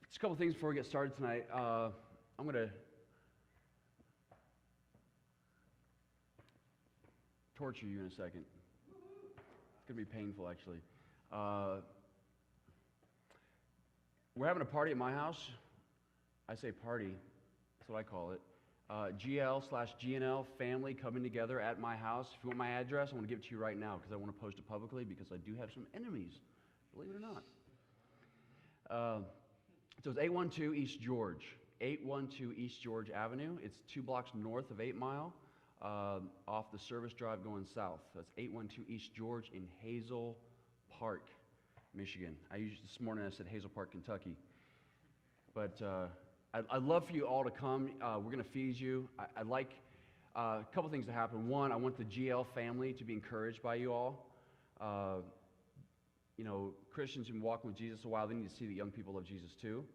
Just a couple things before we get started tonight. I'm going to torture you in a second. It's going to be painful, actually. We're having a party at my house. I say party. That's what I call it. GL/GNL family coming together at my house. If you want my address, I want to give it to you right now because I want to post it publicly because I do have some enemies, believe it or not. So it's 812 East George. 812 East George Avenue. It's 2 blocks north of 8 Mile, off the service drive going south. That's 812 East George in Hazel Park, Michigan. This morning I said Hazel Park, Kentucky. But I'd love for you all to come. We're going to feed you. I'd like a couple things to happen. One, I want the GL family to be encouraged by you all. Christians who've been walking with Jesus a while, they need to see that young people love Jesus too.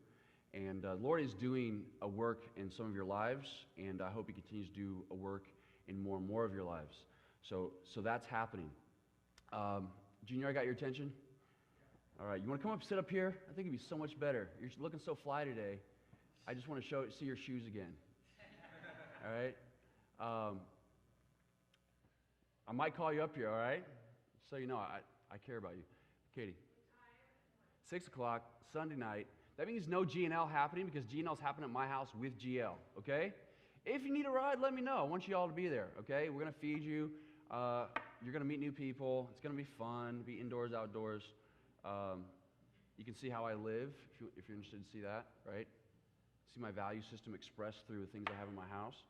And the Lord is doing a work in some of your lives, and I hope He continues to do a work in more and more of your lives. So that's happening. Junior, I got your attention? All right, you want to come up, sit up here? I think it'd be so much better. You're looking so fly today. I just want to see your shoes again. All right? I might call you up here, all right? So you know I care about you. Katie. 6 o'clock, Sunday night. That means no GNL happening because GNL's happening at my house with GL, okay? If you need a ride, let me know. I want you all to be there, okay? We're going to feed you. You're going to meet new people. It's going to be fun, be indoors, outdoors. You can see how I live if you're interested to see that, right? See my value system expressed through the things I have in my house.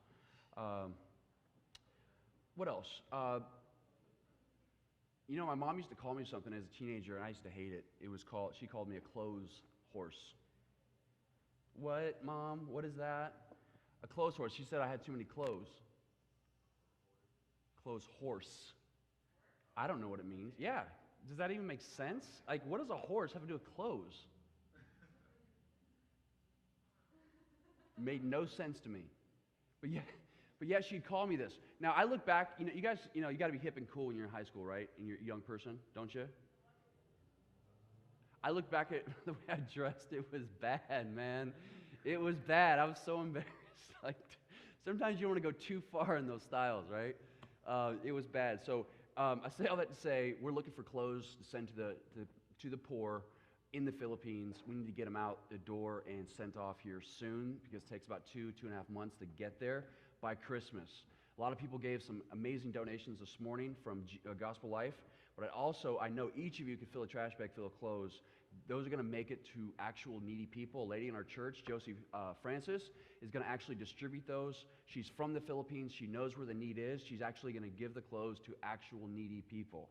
What else? My mom used to call me something as a teenager, and I used to hate it. She called me a clothes horse. What, Mom? What is that? A clothes horse. She said I had too many clothes. Clothes horse. I don't know what it means. Yeah. Does that even make sense? Like, what does a horse have to do with clothes? Made no sense to me. But yet she'd call me this. Now, I look back, you guys, you got to be hip and cool when you're in high school, right? And you're a young person, don't you? I look back at the way I dressed. It was bad, man. It was bad. I was so embarrassed. Like, sometimes you don't want to go too far in those styles, right? It was bad. So I say all that to say we're looking for clothes to send to the poor in the Philippines. We need to get them out the door and sent off here soon because it takes about 2.5 months to get there by Christmas. A lot of people gave some amazing donations this morning from Gospel Life, but I know each of you could fill a trash bag full of clothes. Those are going to make it to actual needy people. A lady in our church, Josie Francis, is going to actually distribute those. She's from the Philippines. She knows where the need is. She's actually going to give the clothes to actual needy people.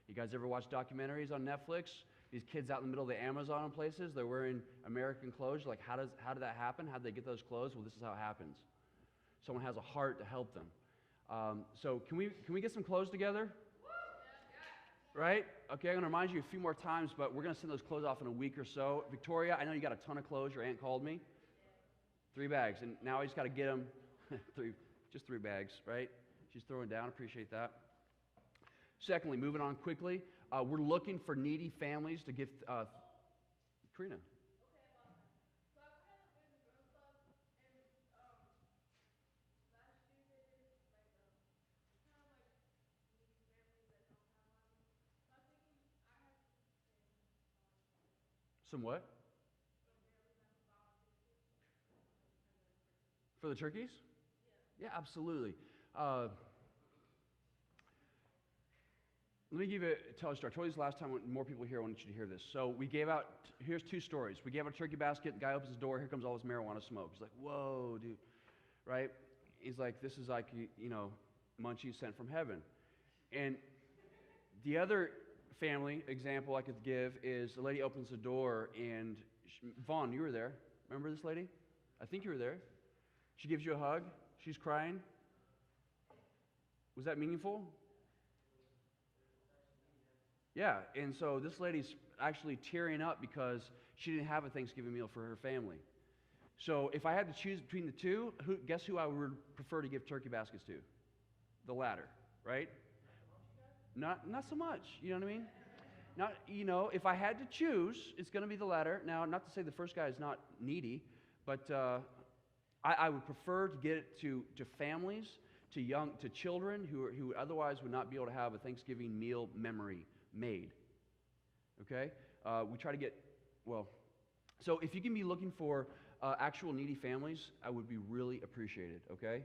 You guys ever watch documentaries on Netflix? These kids out in the middle of the Amazon and places, they're wearing American clothes. You're like, how did that happen? How did they get those clothes? Well, this is how it happens. Someone has a heart to help them. So can we get some clothes together? Right? Okay, I'm going to remind you a few more times, but we're going to send those clothes off in a week or so. Victoria, I know you got a ton of clothes. Your aunt called me. 3 bags. And now I just got to get them. 3 bags, right? She's throwing down. Appreciate that. Secondly, moving on quickly, we're looking for needy families to give. Karina. Some what? For the turkeys? Yeah, absolutely. Let me tell a story. I told you this last time. When more people here, I want you to hear this. So here's 2 stories. We gave out a turkey basket. The guy opens the door. Here comes all this marijuana smoke. He's like, whoa, dude. Right? He's like, this is like, munchies sent from heaven. And the other family example I could give is the lady opens the door and Vaughn, you were there. Remember this lady? I think you were there. She gives you a hug. She's crying. Was that meaningful? Yeah, and so this lady's actually tearing up because she didn't have a Thanksgiving meal for her family. So if I had to choose between the two, guess who I would prefer to give turkey baskets to? The latter, right? Not so much, you know what I mean? Now, if I had to choose, it's going to be the latter. Now, not to say the first guy is not needy, but I would prefer to get it to families, to children who otherwise would not be able to have a Thanksgiving meal memory made. Okay? We try to get, so if you can be looking for actual needy families, I would be really appreciated, okay?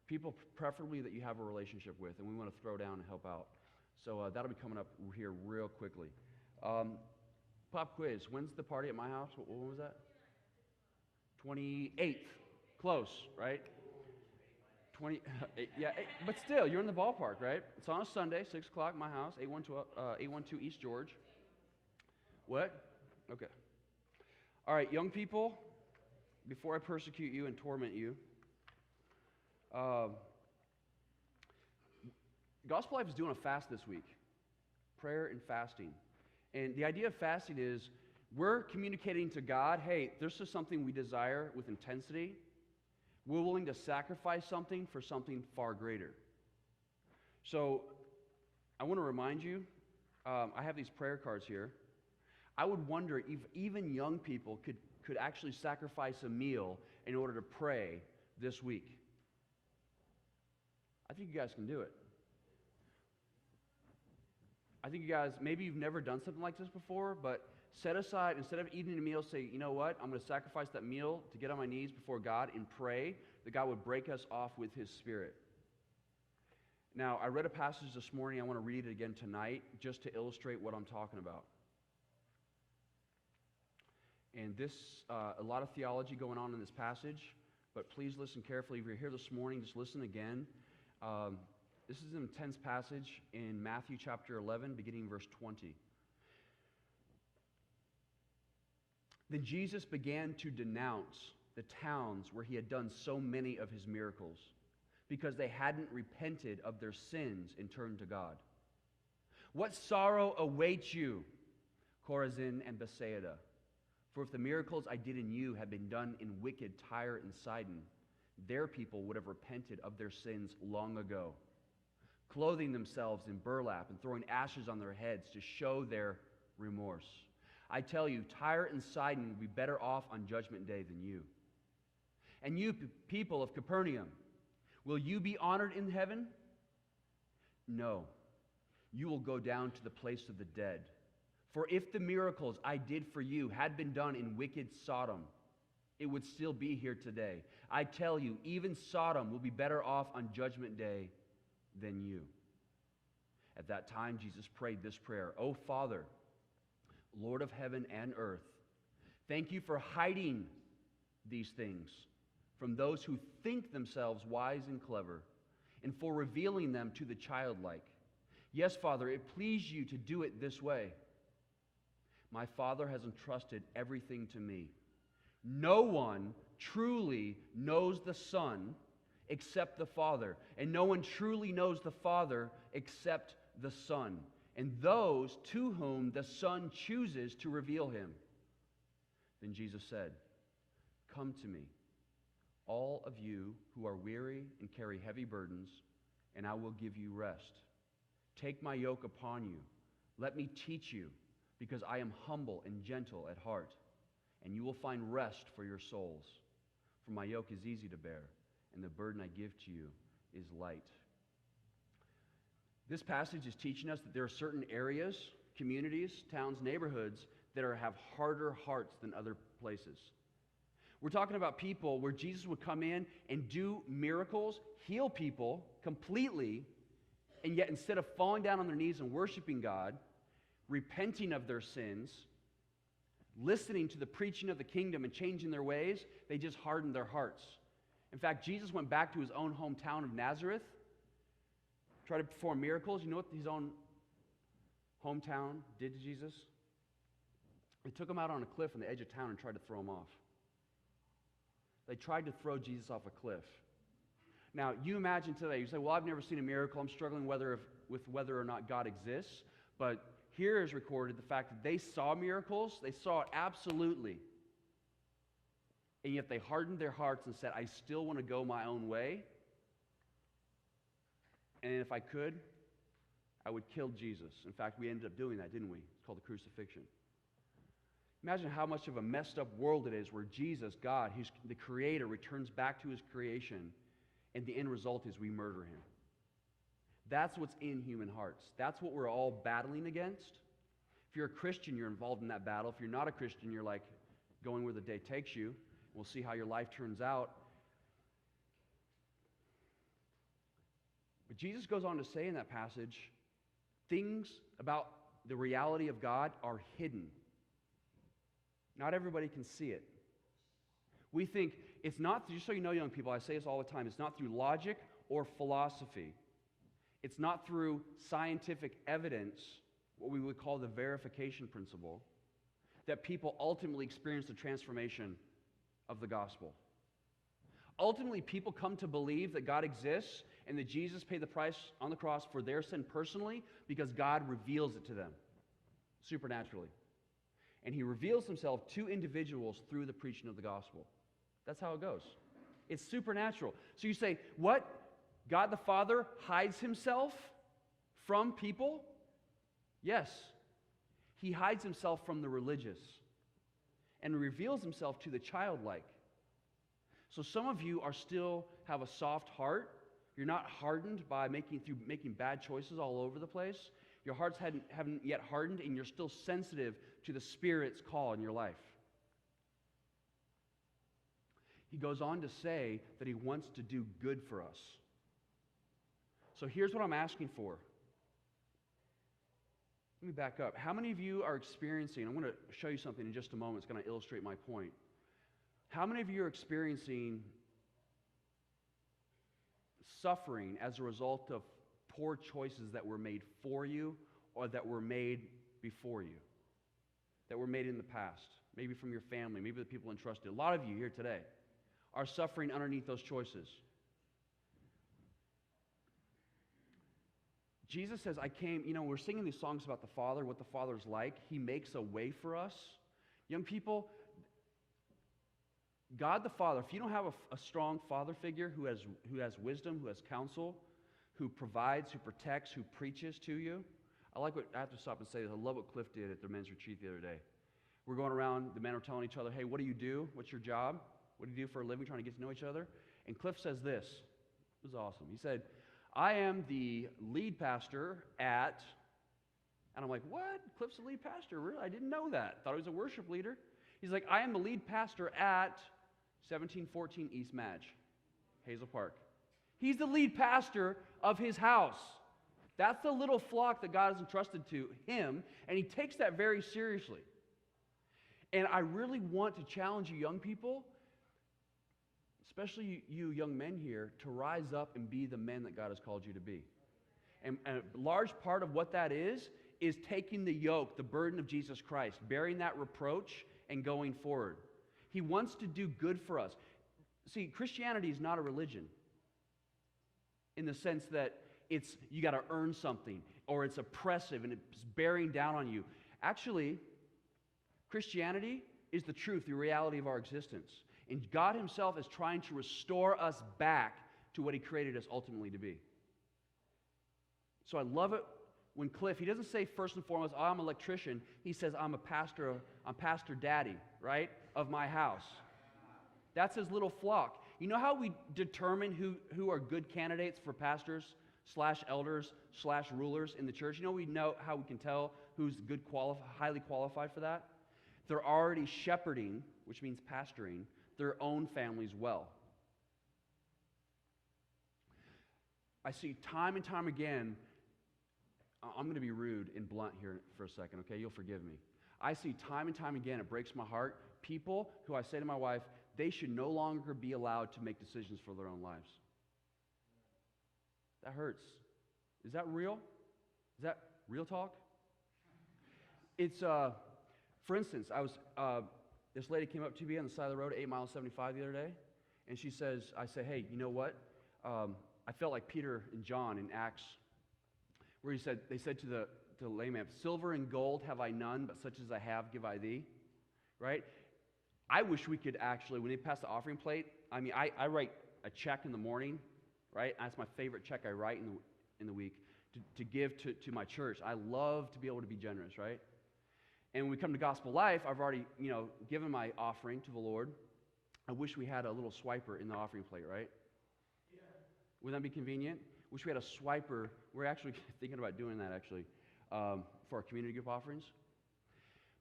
People preferably that you have a relationship with, and we want to throw down and help out. So that'll be coming up here real quickly. Pop quiz. When's the party at my house? When was that? 28th. Close, right? 20. Yeah, but still, you're in the ballpark, right? It's on a Sunday, 6 o'clock, my house, 812 East George. What? Okay. All right, young people, before I persecute you and torment you, Gospel Life is doing a fast this week. Prayer and fasting. And the idea of fasting is we're communicating to God, hey, this is something we desire with intensity. We're willing to sacrifice something for something far greater. So I want to remind you, I have these prayer cards here. I would wonder if even young people could actually sacrifice a meal in order to pray this week. I think you guys can do it. I think you guys, maybe you've never done something like this before, but set aside, instead of eating a meal, say, you know what, I'm going to sacrifice that meal to get on my knees before God and pray that God would break us off with His Spirit. Now, I read a passage this morning. I want to read it again tonight just to illustrate what I'm talking about. And this, a lot of theology going on in this passage, but please listen carefully. If you're here this morning, just listen again. This is an intense passage in Matthew chapter 11, beginning verse 20. Then Jesus began to denounce the towns where He had done so many of His miracles, because they hadn't repented of their sins and turned to God. What sorrow awaits you, Chorazin and Bethsaida? For if the miracles I did in you had been done in wicked Tyre and Sidon, their people would have repented of their sins long ago, clothing themselves in burlap and throwing ashes on their heads to show their remorse. I tell you, Tyre and Sidon will be better off on Judgment Day than you. And you, people of Capernaum, will you be honored in heaven? No, you will go down to the place of the dead. For if the miracles I did for you had been done in wicked Sodom, it would still be here today. I tell you, even Sodom will be better off on Judgment Day than you. At that time, Jesus prayed this prayer: O Father, Lord of heaven and earth, thank you for hiding these things from those who think themselves wise and clever, and for revealing them to the childlike. Yes, Father, it pleased you to do it this way. My Father has entrusted everything to me. No one truly knows the Son except the Father, and no one truly knows the Father except the Son, and those to whom the Son chooses to reveal Him. Then Jesus said, Come to me, all of you who are weary and carry heavy burdens, and I will give you rest. Take my yoke upon you. Let me teach you, because I am humble and gentle at heart, and you will find rest for your souls. For my yoke is easy to bear, and the burden I give to you is light. This passage is teaching us that there are certain areas, communities, towns, neighborhoods that have harder hearts than other places. We're talking about people where Jesus would come in and do miracles, heal people completely, and yet instead of falling down on their knees and worshiping God, repenting of their sins, listening to the preaching of the kingdom and changing their ways, they just hardened their hearts. In fact, Jesus went back to His own hometown of Nazareth, tried to perform miracles. You know what His own hometown did to Jesus? They took Him out on a cliff on the edge of town and tried to throw Him off. They tried to throw Jesus off a cliff. Now, you imagine today, you say, well, I've never seen a miracle. I'm struggling with whether or not God exists. But here is recorded the fact that they saw miracles. They saw it absolutely. And yet they hardened their hearts and said, I still want to go my own way. And if I could, I would kill Jesus. In fact, we ended up doing that, didn't we? It's called the crucifixion. Imagine how much of a messed up world it is where Jesus, God, who's the creator, returns back to his creation, and the end result is we murder him. That's what's in human hearts. That's what we're all battling against. If you're a Christian, you're involved in that battle. If you're not a Christian, you're like going where the day takes you. We'll see how your life turns out. But Jesus goes on to say in that passage, things about the reality of God are hidden. Not everybody can see it. We think it's not, just so you know, young people, I say this all the time, it's not through logic or philosophy. It's not through scientific evidence, what we would call the verification principle, that people ultimately experience the transformation of the gospel. Ultimately, people come to believe that God exists and that Jesus paid the price on the cross for their sin personally because God reveals it to them supernaturally. And he reveals himself to individuals through the preaching of the gospel. That's how it goes. It's supernatural. So you say, what? God the Father hides himself from people? Yes. He hides himself from the religious and reveals himself to the childlike. So some of you are still have a soft heart. You're not hardened by making bad choices all over the place. Your hearts haven't yet hardened, and you're still sensitive to the Spirit's call in your life. He goes on to say that he wants to do good for us. So here's what I'm asking for. Let me back up. How many of you are experiencing, I'm going to show you something in just a moment. It's going to illustrate my point. How many of you are experiencing suffering as a result of poor choices that were made for you or that were made before you, that were made in the past, maybe from your family, maybe the people entrusted? A lot of you here today are suffering underneath those choices. Jesus says, I came, we're singing these songs about the Father, what the Father's like. He makes a way for us. Young people, God the Father, if you don't have a strong father figure who has wisdom, who has counsel, who provides, who protects, who preaches to you. I have to stop and say this. I love what Cliff did at the men's retreat the other day. We're going around, the men are telling each other, hey, what do you do? What's your job? What do you do for a living? Trying to get to know each other. And Cliff says this. It was awesome. He said, I am the lead pastor at, and I'm like, what? Cliff's the lead pastor? Really? I didn't know that. Thought he was a worship leader. He's like, I am the lead pastor at 1714 East Madge, Hazel Park. He's the lead pastor of his house. That's the little flock that God has entrusted to him, and he takes that very seriously. And I really want to challenge you young people, especially you young men here, to rise up and be the men that God has called you to be. And a large part of what that is taking the yoke, the burden of Jesus Christ, bearing that reproach and going forward. He wants to do good for us. See, Christianity is not a religion in the sense that you got to earn something, or it's oppressive and it's bearing down on you. Actually, Christianity is the truth, the reality of our existence. And God himself is trying to restore us back to what he created us ultimately to be. So I love it when Cliff, he doesn't say first and foremost, I'm an electrician. He says, I'm pastor daddy, right, of my house. That's his little flock. You know how we determine who are good candidates for pastors / elders / rulers in the church? You know how we can tell who's good, highly qualified for that? They're already shepherding, which means pastoring, their own families well. I see time and time again, I'm going to be rude and blunt here for a second, okay? You'll forgive me. I see time and time again, it breaks my heart, people who I say to my wife, they should no longer be allowed to make decisions for their own lives. That hurts. Is that real? Is that real talk? It's, for instance, this lady came up to me on the side of the road, 8 miles 75 the other day, and I say, hey, you know what? I felt like Peter and John in Acts, where they said to the lame man, silver and gold have I none, but such as I have give I thee, right? I wish we could actually, when they pass the offering plate, I write a check in the morning, right? That's my favorite check I write in the week, to give to my church. I love to be able to be generous, right? And when we come to Gospel Life, I've already, given my offering to the Lord. I wish we had a little swiper in the offering plate, right? Yeah. Would that be convenient? Wish we had a swiper. We're actually thinking about doing that, actually, for our community group offerings.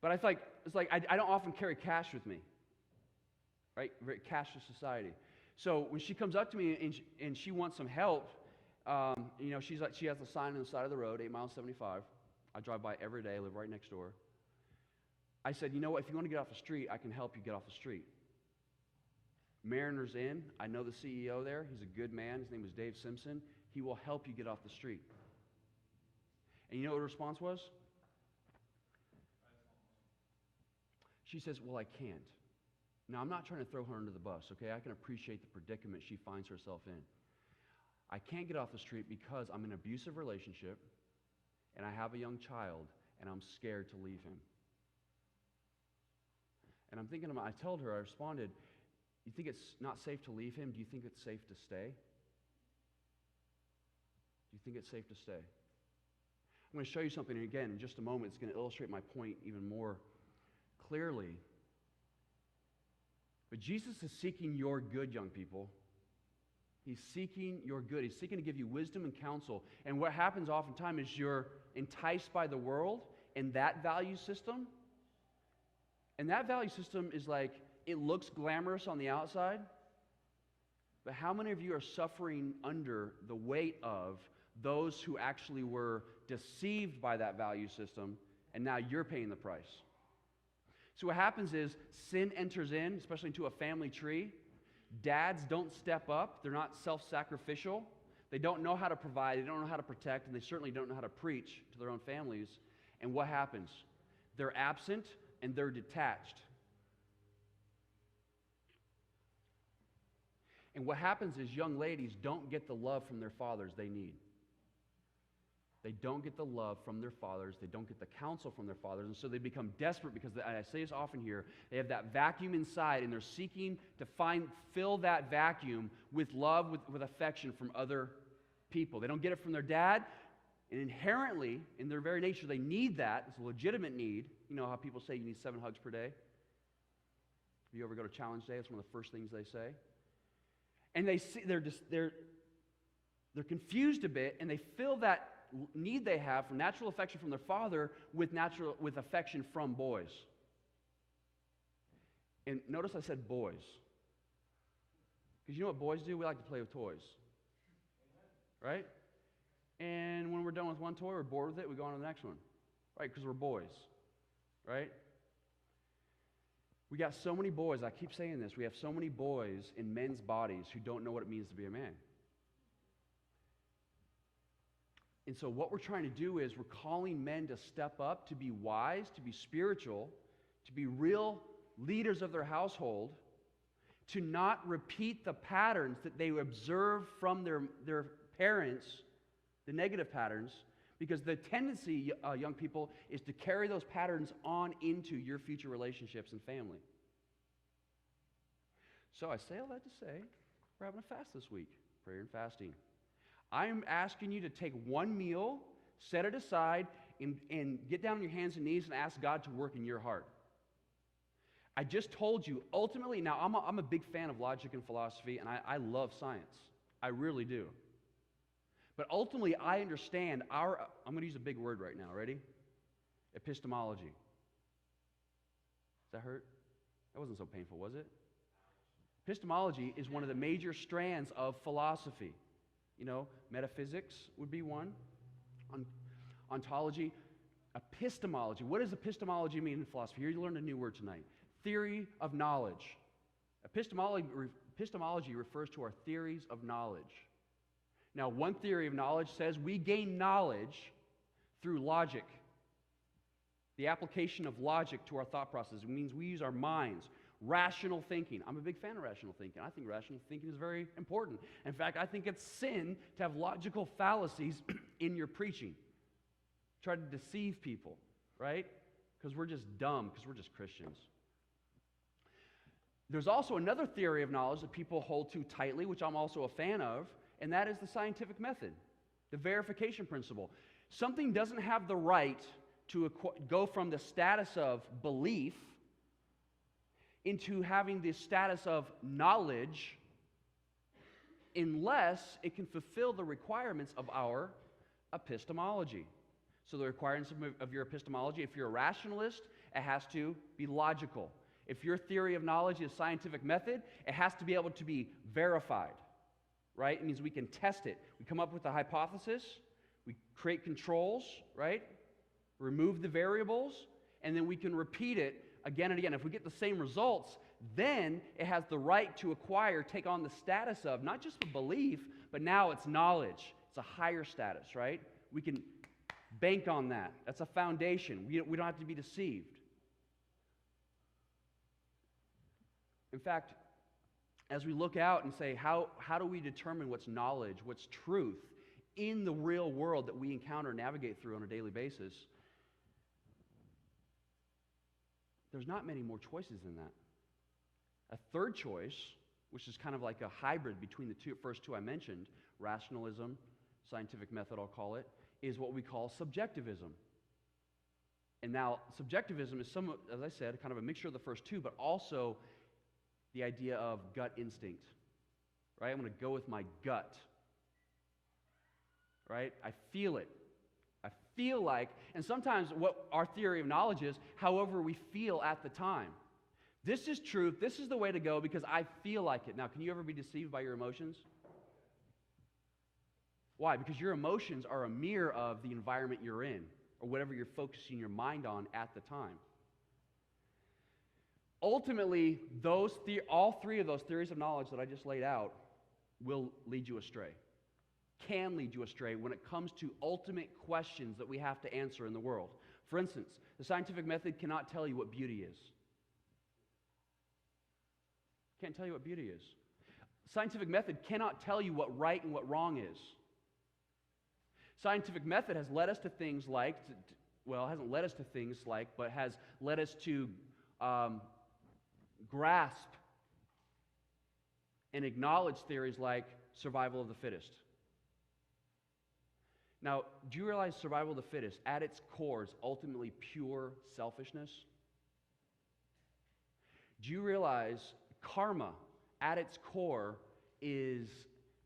But I don't often carry cash with me, right? Very cashless society. So when she comes up to me and she wants some help, she has a sign on the side of the road, 8 miles 75. I drive by every day. I live right next door. I said, you know what? If you want to get off the street, I can help you get off the street. Mariners Inn, I know the CEO there. He's a good man. His name is Dave Simpson. He will help you get off the street. And you know what her response was? She says, well, I can't. Now, I'm not trying to throw her under the bus, okay? I can appreciate the predicament she finds herself in. I can't get off the street because I'm in an abusive relationship, and I have a young child, and I'm scared to leave him. And I'm thinking I told her, I responded, you think it's not safe to leave him? Do you think it's safe to stay? Do you think it's safe to stay? I'm going to show you something again in just a moment. It's going to illustrate my point even more clearly. But Jesus is seeking your good, young people. He's seeking your good. He's seeking to give you wisdom and counsel. And what happens oftentimes is you're enticed by the world and that value system. And that value system is like, it looks glamorous on the outside, but how many of you are suffering under the weight of those who actually were deceived by that value system, and now you're paying the price? So what happens is sin enters in, especially into a family tree. Dads don't step up. They're not self-sacrificial. They don't know how to provide. They don't know how to protect, and they certainly don't know how to preach to their own families. And what happens? They're absent and they're detached. And what happens is young ladies don't get the love from their fathers they need. They don't get the love from their fathers. They don't get the counsel from their fathers. And so they become desperate because, and I say this often here, they have that vacuum inside and they're seeking to fill that vacuum with love, with affection from other people. They don't get it from their dad. And inherently, in their very nature, they need that. It's a legitimate need. You know how people say you need 7 hugs per day? If you ever go to Challenge Day, it's one of the first things they say. And they're confused a bit, and they fill that need they have for natural affection from their father with affection from boys. And notice I said boys. Because you know what boys do? We like to play with toys. Right? And when we're done with one toy, we're bored with it, we go on to the next one. Right? Because we're boys. Right? We got so many boys, I keep saying this, we have so many boys in men's bodies who don't know what it means to be a man. And so what we're trying to do is we're calling men to step up, to be wise, to be spiritual, to be real leaders of their household, to not repeat the patterns that they observe from their parents, the negative patterns, because the tendency, young people, is to carry those patterns on into your future relationships and family. So I say all that to say, we're having a fast this week, prayer and fasting. I'm asking you to take one meal, set it aside, and get down on your hands and knees and ask God to work in your heart. I just told you, ultimately, now I'm a big fan of logic and philosophy, and I love science. I really do. But ultimately, I understand I'm going to use a big word right now. Ready? Epistemology. Does that hurt? That wasn't so painful, was it? Epistemology is one of the major strands of philosophy. You know, metaphysics would be one. Ontology. Epistemology. What does epistemology mean in philosophy? Here you learned a new word tonight. Theory of knowledge. Epistemology refers to our theories of knowledge. Now, one theory of knowledge says we gain knowledge through logic. The application of logic to our thought process. It means we use our minds. Rational thinking. I'm a big fan of rational thinking. I think rational thinking is very important. In fact, I think it's sin to have logical fallacies in your preaching. Try to deceive people, right? Because we're just dumb, because we're just Christians. There's also another theory of knowledge that people hold to tightly, which I'm also a fan of, and that is the scientific method. The verification principle. Something doesn't have the right to go from the status of belief into having the status of knowledge unless it can fulfill the requirements of our epistemology. So the requirements of your epistemology, if you're a rationalist, it has to be logical. If your theory of knowledge is scientific method, it has to be able to be verified, right? It means we can test it. We come up with a hypothesis, we create controls, right? Remove the variables, and then we can repeat it again and again. If we get the same results, then it has the right to acquire, take on the status of, not just a belief, but now it's knowledge. It's a higher status, right? We can bank on that. That's a foundation. We don't have to be deceived. In fact, as we look out and say, how do we determine what's knowledge, what's truth in the real world that we encounter and navigate through on a daily basis, there's not many more choices than that. A third choice, which is kind of like a hybrid between the first two I mentioned, rationalism, scientific method I'll call it, is what we call subjectivism. And now, subjectivism is somewhat, as I said, kind of a mixture of the first two, but also the idea of gut instinct, right? I'm going to go with my gut, right? I feel it. I feel like, and sometimes what our theory of knowledge is, however we feel at the time. This is truth. This is the way to go because I feel like it. Now, can you ever be deceived by your emotions? Why? Because your emotions are a mirror of the environment you're in or whatever you're focusing your mind on at the time. Ultimately, all three of those theories of knowledge that I just laid out will lead you astray, can lead you astray when it comes to ultimate questions that we have to answer in the world. For instance, the scientific method cannot tell you what beauty is. Can't tell you what beauty is. Scientific method cannot tell you what right and what wrong is. Scientific method has led us to things like, well, it hasn't led us to things like, but has led us to grasp and acknowledge theories like survival of the fittest. Now, do you realize survival of the fittest, at its core, is ultimately pure selfishness? Do you realize karma, at its core, is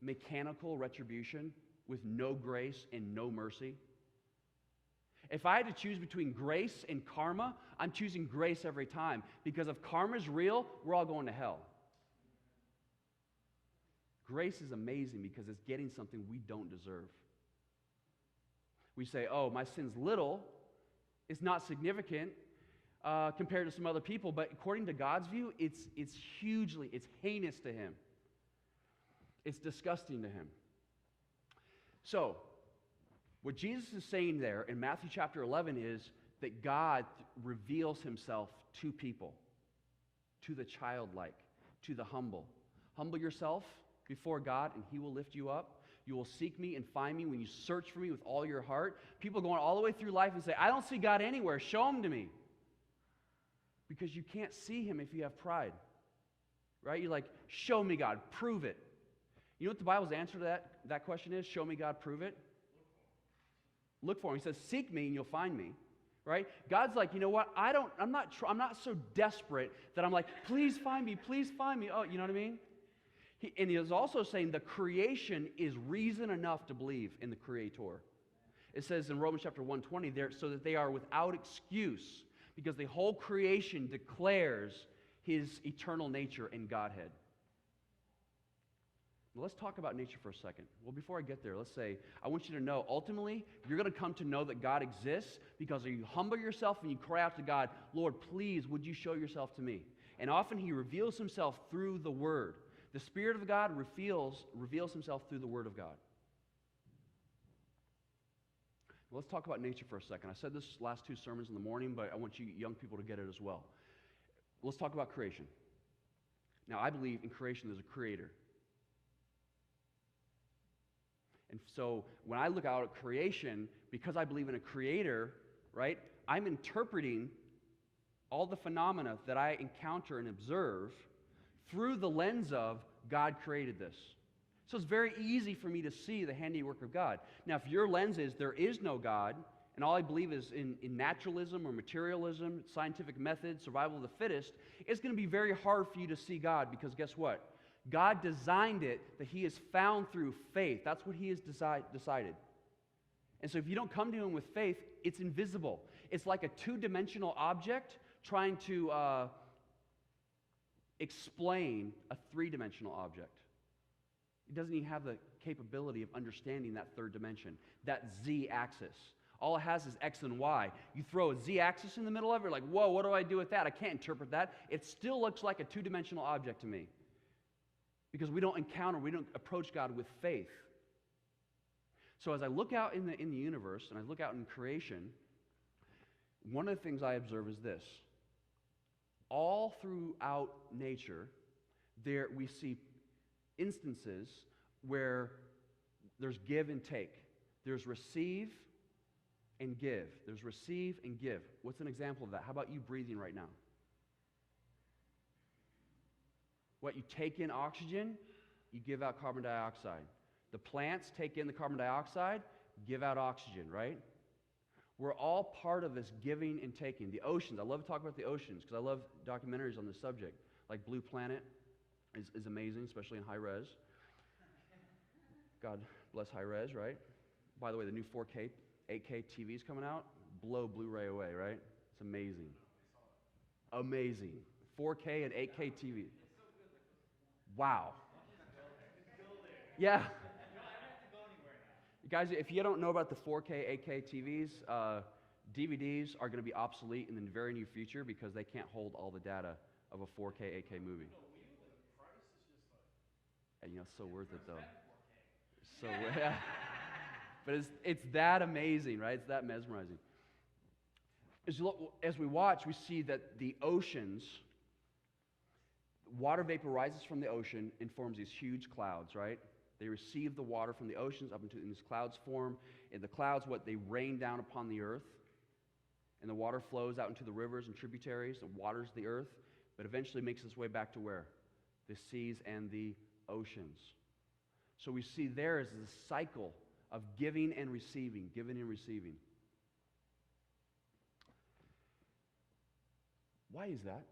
mechanical retribution with no grace and no mercy? If I had to choose between grace and karma, I'm choosing grace every time. Because if karma's real, we're all going to hell. Grace is amazing because it's getting something we don't deserve. We say, oh, my sin's little, it's not significant compared to some other people, but according to God's view, it's heinous to Him. It's disgusting to Him. So, what Jesus is saying there in Matthew chapter 11 is that God reveals Himself to people, to the childlike, to the humble. Humble yourself before God and He will lift you up. You will seek me and find me when you search for me with all your heart. People going all the way through life and say, I don't see God anywhere. Show Him to me. Because you can't see Him if you have pride. Right? You're like, show me God. Prove it. You know what the Bible's answer to that question is? Show me God, prove it. Look for Him. He says, seek me and you'll find me. Right? God's like, you know what? I'm not so desperate that I'm like, please find me, please find me. Oh, you know what I mean? And He is also saying the creation is reason enough to believe in the Creator. It says in Romans chapter 1:20 there, so that they are without excuse, because the whole creation declares His eternal nature and Godhead. Well, let's talk about nature for a second. Well, before I get there, let's say, I want you to know, ultimately, you're going to come to know that God exists because you humble yourself and you cry out to God, Lord, please, would you show yourself to me? And often He reveals Himself through the Word. The Spirit of God reveals Himself through the Word of God. Well, let's talk about nature for a second. I said this last two sermons in the morning, but I want you young people to get it as well. Let's talk about creation. Now, I believe in creation there's a creator. And so when I look out at creation, because I believe in a creator, right, I'm interpreting all the phenomena that I encounter and observe through the lens of God created this. So it's very easy for me to see the handiwork of God. Now, if your lens is there is no God, and all I believe is in naturalism or materialism, scientific methods, survival of the fittest, it's going to be very hard for you to see God, because guess what? God designed it that He is found through faith. That's what He has decided. And so if you don't come to Him with faith, it's invisible. It's like a two-dimensional object trying to explain a three-dimensional object. It doesn't even have the capability of understanding that third dimension, that z-axis. All it has is x and y. You throw a z-axis in the middle of it, you're like, whoa, what do I do with that? I can't interpret that. It still looks like a two-dimensional object to me, because we don't approach God with faith. So as I look out in the universe, and I look out in creation, one of the things I observe is this. All throughout nature, there we see instances where there's give and take. There's receive and give. There's receive and give. What's an example of that? How about you breathing right now? What, you take in oxygen, you give out carbon dioxide. The plants take in the carbon dioxide, give out oxygen, right? We're all part of this giving and taking. The oceans, I love to talk about the oceans because I love documentaries on this subject. Like Blue Planet is amazing, especially in high res. God bless high res, right? By the way, the new 4K, 8K TVs coming out, blow Blu-ray away, right? It's amazing. Amazing. 4K and 8K TV. Wow. Yeah. Guys, if you don't know about the 4K, 8K TVs, DVDs are going to be obsolete in the very near future because they can't hold all the data of a 4K, 8K movie. And, it's so worth it, though. So, yeah. But it's that amazing, right? It's that mesmerizing. As we watch, we see that the oceans, water vapor rises from the ocean and forms these huge clouds, right? They receive the water from the oceans and these clouds form. And the clouds, they rain down upon the earth. And the water flows out into the rivers and tributaries and waters the earth, but eventually makes its way back to where? The seas and the oceans. So we see there is this cycle of giving and receiving, giving and receiving. Why is that?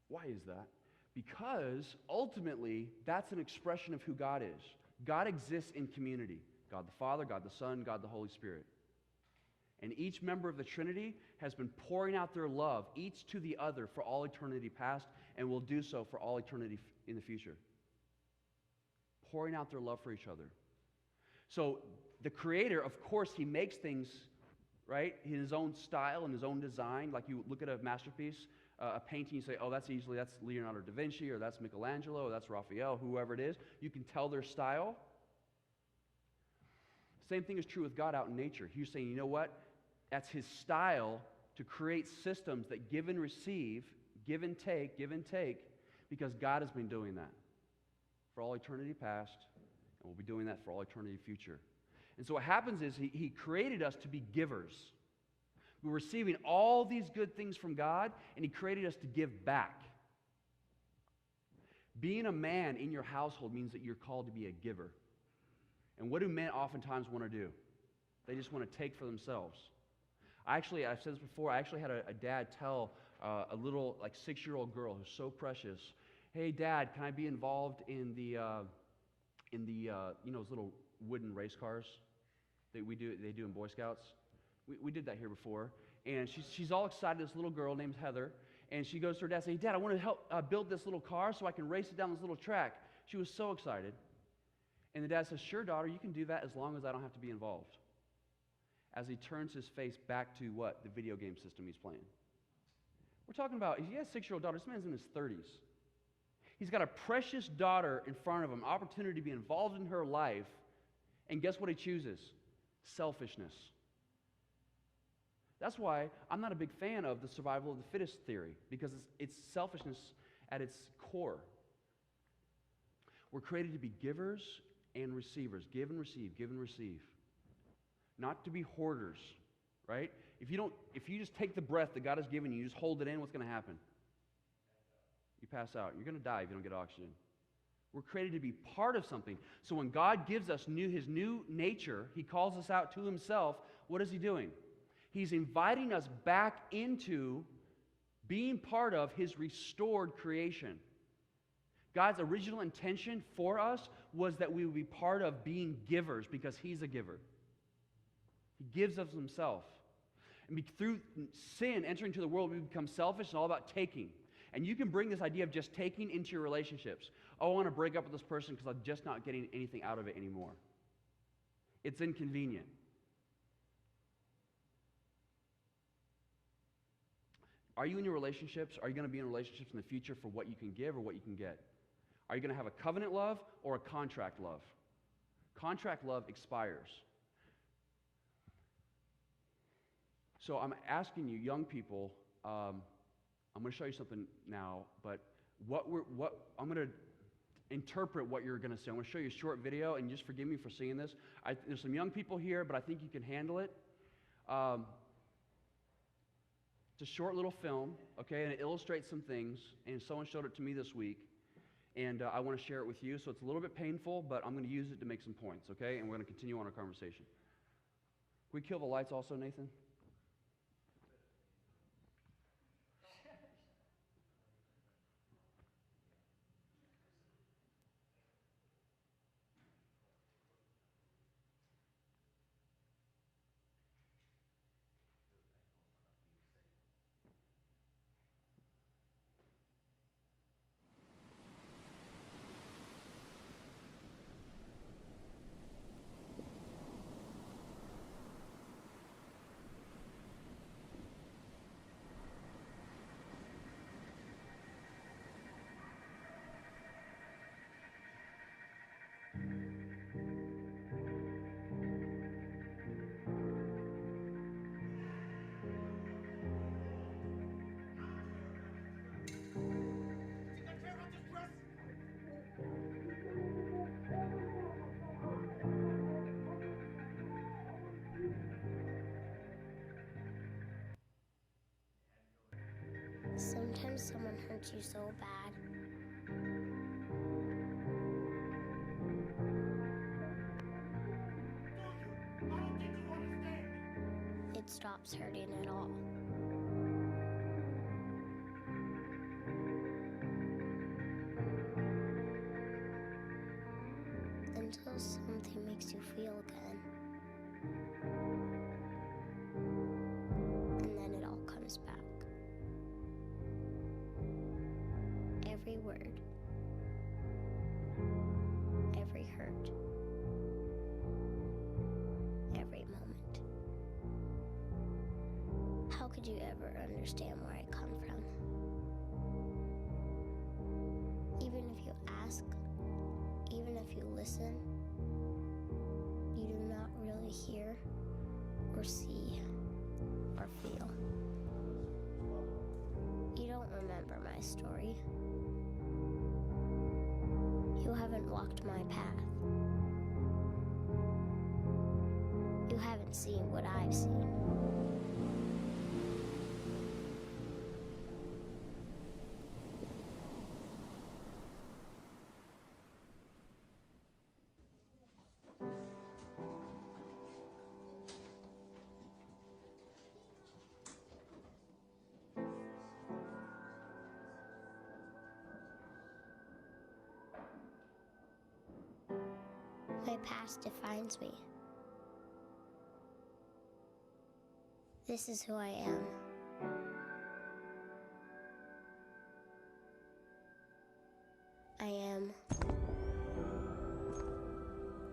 Why is that? Because ultimately, that's an expression of who God is. God exists in community. God the Father, God the Son, God the Holy Spirit. And each member of the Trinity has been pouring out their love, each to the other, for all eternity past, and will do so for all eternity in the future. Pouring out their love for each other. So the Creator, of course, He makes things, right, in His own style and His own design. Like you look at a masterpiece, a painting, you say, oh, that's Leonardo da Vinci, or that's Michelangelo, or that's Raphael, whoever it is. You can tell their style. Same thing is true with God out in nature. He's saying, you know what? That's His style to create systems that give and receive, give and take, because God has been doing that for all eternity past, and will be doing that for all eternity future. And so what happens is He created us to be givers. We're receiving all these good things from God, and He created us to give back. Being a man in your household means that you're called to be a giver. And what do men oftentimes want to do? They just want to take for themselves. I've said this before, I actually had a dad tell a little, 6-year-old girl who's so precious, hey, Dad, can I be involved in the those little wooden race cars that they do in Boy Scouts? We did that here before. And she's all excited, this little girl named Heather, and she goes to her dad and says, hey, Dad, I want to help build this little car so I can race it down this little track. She was so excited. And the dad says, sure, daughter, you can do that as long as I don't have to be involved. As he turns his face back to what? The video game system he's playing. We're talking about, he has a 6-year-old daughter. This man's in his 30s. He's got a precious daughter in front of him, opportunity to be involved in her life, and guess what he chooses? Selfishness. That's why I'm not a big fan of the survival of the fittest theory, because it's selfishness at its core. We're created to be givers and receivers. Give and receive, give and receive. Not to be hoarders, right? If you just take the breath that God has given you, you just hold it in, what's going to happen? You pass out. You're going to die if you don't get oxygen. We're created to be part of something. So when God gives us his new nature, he calls us out to himself, what is he doing? He's inviting us back into being part of his restored creation. God's original intention for us was that we would be part of being givers because he's a giver. He gives of himself. And through sin entering into the world, we become selfish and all about taking. And you can bring this idea of just taking into your relationships. Oh, I want to break up with this person because I'm just not getting anything out of it anymore. It's inconvenient. Are you in your relationships? Are you going to be in relationships in the future for what you can give or what you can get? Are you going to have a covenant love or a contract love? Contract love expires. So I'm asking you, young people, I'm going to show you something now, but I'm going to interpret what you're going to say. I'm going to show you a short video, and just forgive me for seeing this. There's some young people here, but I think you can handle it. It's a short little film, okay, and it illustrates some things, and someone showed it to me this week, and I want to share it with you. So it's a little bit painful, but I'm going to use it to make some points, okay, and we're going to continue on our conversation. Can we kill the lights also, Nathan? Sometimes someone hurts you so bad. It stops hurting at all. Until something makes you feel again. And then it all comes back. Every word, every hurt, every moment. How could you ever understand where I come from? Even if you ask, even if you listen, you do not really hear or see or feel. You don't remember my story. You haven't walked my path. You haven't seen what I've seen. My past defines me. This is who I am. I am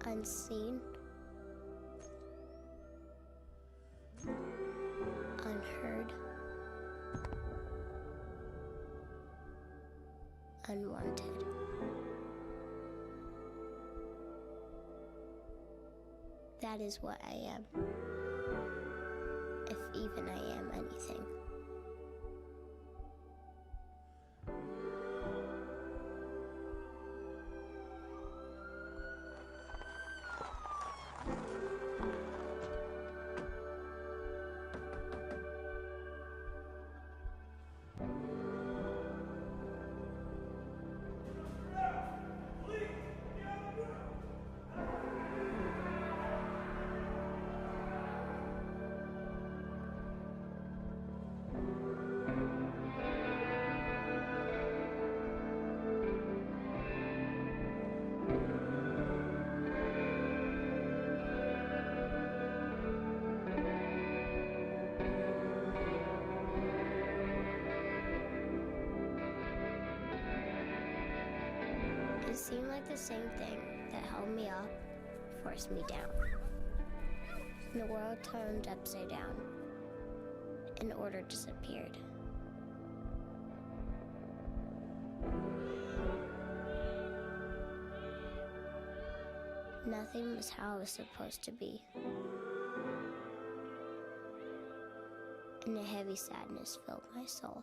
unseen, unheard, unwanted. That is what I am, if even I am anything. It seemed like the same thing that held me up forced me down. And the world turned upside down, and order disappeared. Nothing was how it was supposed to be. And a heavy sadness filled my soul.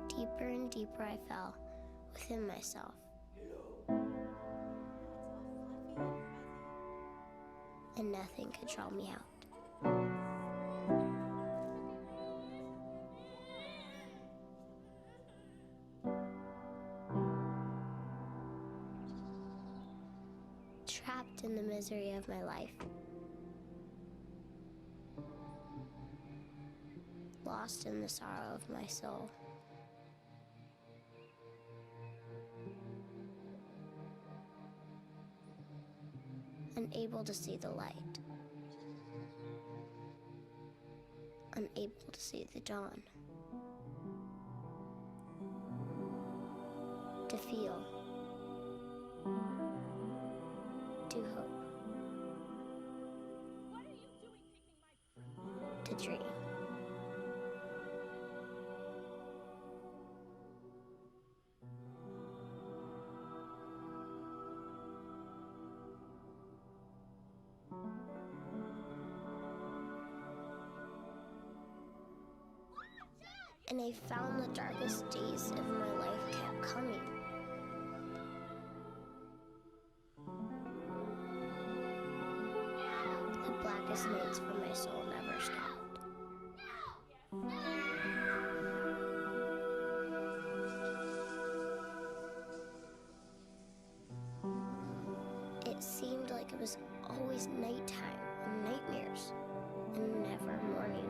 Deeper and deeper I fell within myself. And nothing could draw me out. Trapped in the misery of my life. Lost in the sorrow of my soul. Unable to see the light. Unable to see the dawn. To feel. To hope. What are you doing picking my fruit? To dream. And I found the darkest days of my life kept coming. The blackest nights for my soul never stopped. It seemed like it was always nighttime and nightmares, and never morning.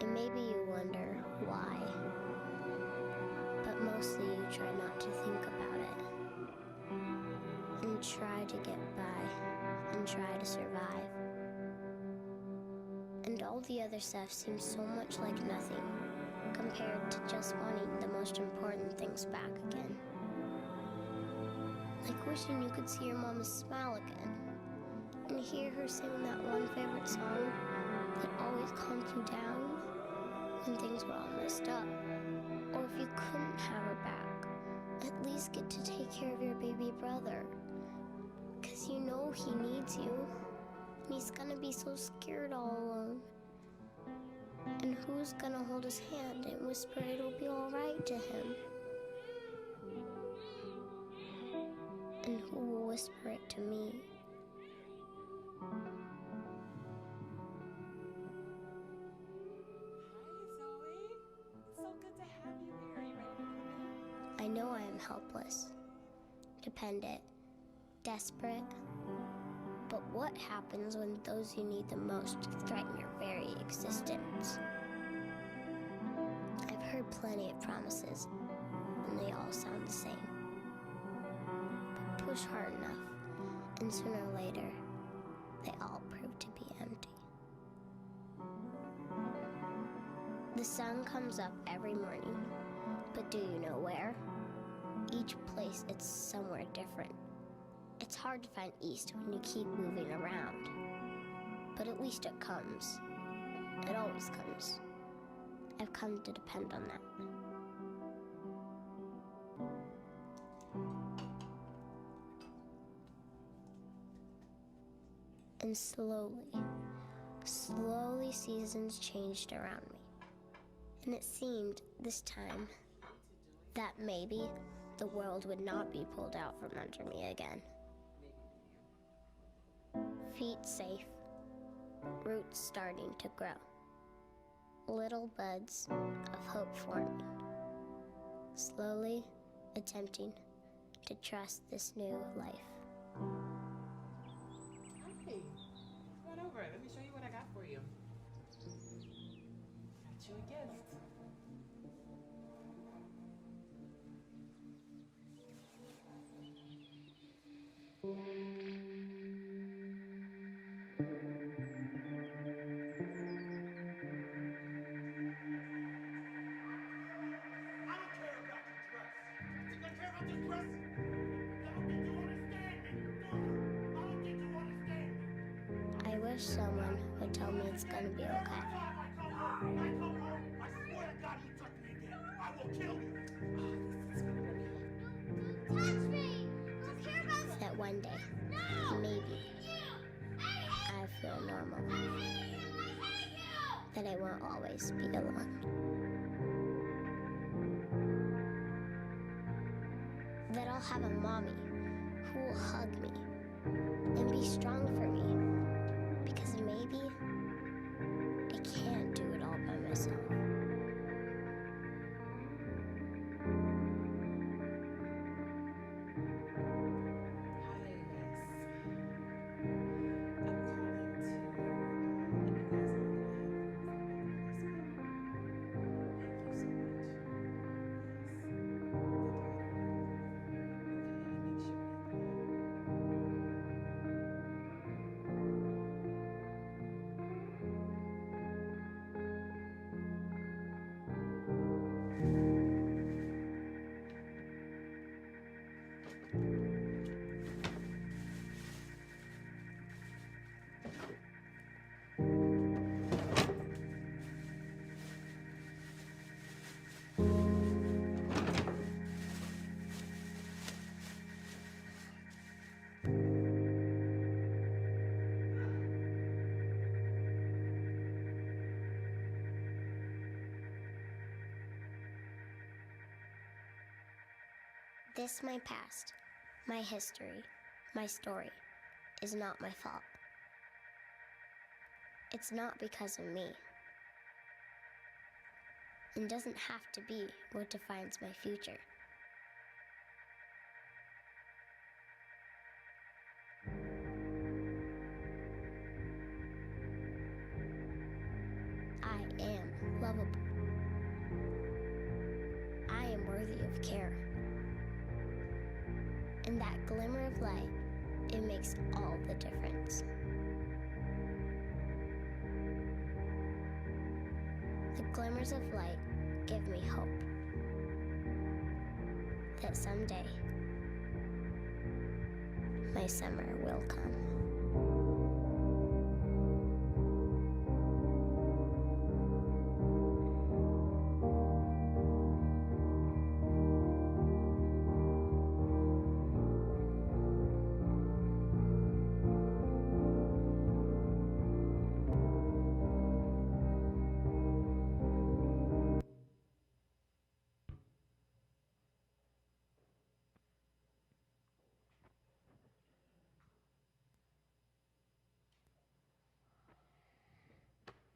And maybe you wonder why, but mostly you try not to think about it, and try to get by, and try to survive. And all the other stuff seems so much like nothing, compared to just wanting the most important things back again. Like wishing you could see your mama's smile again, and hear her sing that one favorite song that always calmed you down when things were all messed up. Or if you couldn't have her back, at least get to take care of your baby brother. 'Cause you know he needs you, and he's gonna be so scared all alone. And who's gonna hold his hand and whisper it'll be all right to him? And who will whisper it to me? I know I am helpless, dependent, desperate. But what happens when those you need the most threaten your very existence? I've heard plenty of promises, and they all sound the same. But push hard enough, and sooner or later, they all prove to be empty. The sun comes up every morning, but do you know where? Each place, it's somewhere different. It's hard to find east when you keep moving around. But at least it comes. It always comes. I've come to depend on that. And slowly seasons changed around me. And it seemed this time that maybe the world would not be pulled out from under me again. Feet safe, roots starting to grow, little buds of hope forming, slowly attempting to trust this new life. Hey, come on over. Let me show you what I got for you. Got you a gift. I don't care about your dress. You think I care about your dress? I don't think you understand me, do you? I don't think you understand me. I wish someone would tell me it's gonna be Every okay. time I come home, I swear to God you touch me again, I will kill you. Touch me! I don't care about that one day. Maybe I feel normal. That I won't always be alone. That I'll have a mommy who will hug me and be strong for me. Because maybe I can't do it all by myself. This, my past, my history, my story, is not my fault. It's not because of me. And doesn't have to be what defines my future. I am lovable. I am worthy of care. And that glimmer of light, it makes all the difference. The glimmers of light give me hope that someday my summer will come.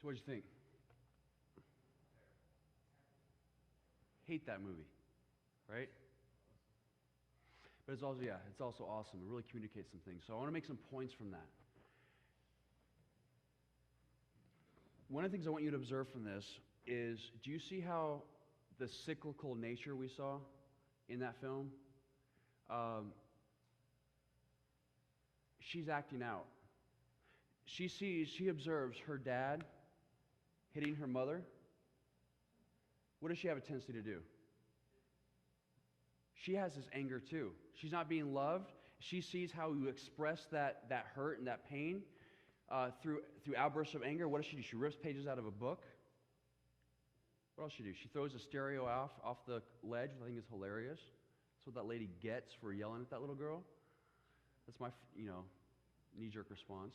So what'd you think? Hate that movie, right? But it's also, yeah, it's also awesome. It really communicates some things. So I want to make some points from that. One of the things I want you to observe from this is, do you see how the cyclical nature we saw in that film? She's acting out. She observes her dad hitting her mother. What does she have a tendency to do? She has this anger too. She's not being loved. She sees how you express that hurt and that pain through outbursts of anger. What does she do? She rips pages out of a book. What else does she do? She throws a stereo off the ledge, which I think is hilarious. That's what that lady gets for yelling at that little girl. That's my, knee-jerk response.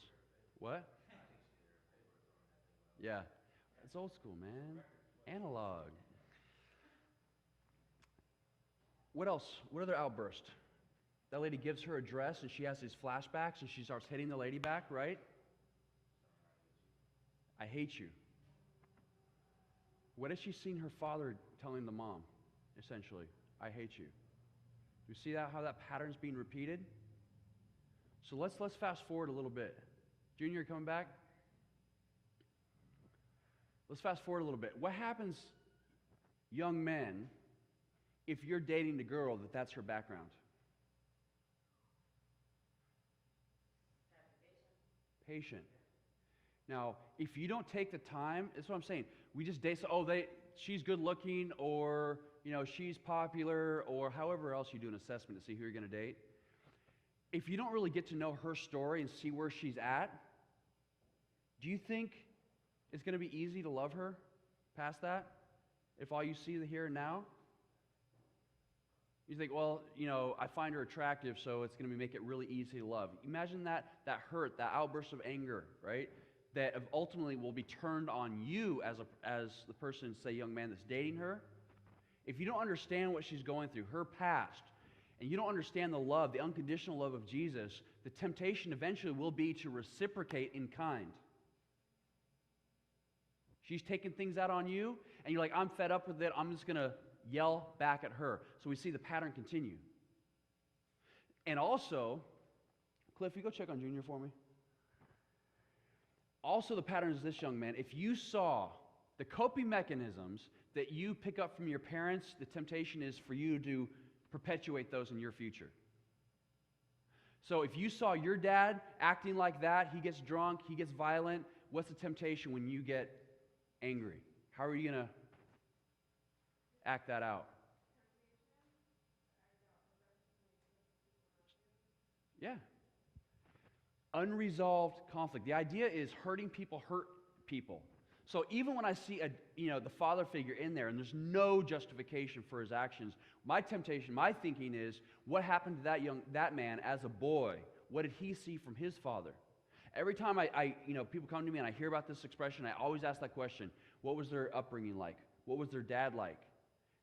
What? Yeah. It's old school, man. Analog. What else? What other outburst? That lady gives her address and she has these flashbacks and she starts hitting the lady back, right? I hate you. What has she seen her father telling the mom, essentially? I hate you. Do you see that, how that pattern's being repeated? So let's fast forward a little bit. Junior, you coming back? Let's fast forward a little bit. What happens, young men, if you're dating a girl that's her background? Patient. Now, if you don't take the time, that's what I'm saying. We just date, she's good looking, or she's popular, or however else you do an assessment to see who you're going to date. If you don't really get to know her story and see where she's at, do you think it's going to be easy to love her past that? If all you see the here and now? You think, I find her attractive, so it's going to make it really easy to love. Imagine that hurt, that outburst of anger, right? That ultimately will be turned on you as the person, say, young man that's dating her. If you don't understand what she's going through, her past, and you don't understand the love, the unconditional love of Jesus, the temptation eventually will be to reciprocate in kind. She's taking things out on you, and you're like, I'm fed up with it, I'm just going to yell back at her. So we see the pattern continue. And also, Cliff, you go check on Junior for me. Also, the pattern is this, young man. If you saw the coping mechanisms that you pick up from your parents, the temptation is for you to perpetuate those in your future. So if you saw your dad acting like that, he gets drunk, he gets violent, what's the temptation when you get angry? How are you going to act that out? Yeah. Unresolved conflict. The idea is hurting people hurt people. So even when I see the father figure in there and there's no justification for his actions, my temptation, my thinking is, what happened to that man as a boy? What did he see from his father? Every time people come to me and I hear about this expression, I always ask that question: what was their upbringing like? What was their dad like?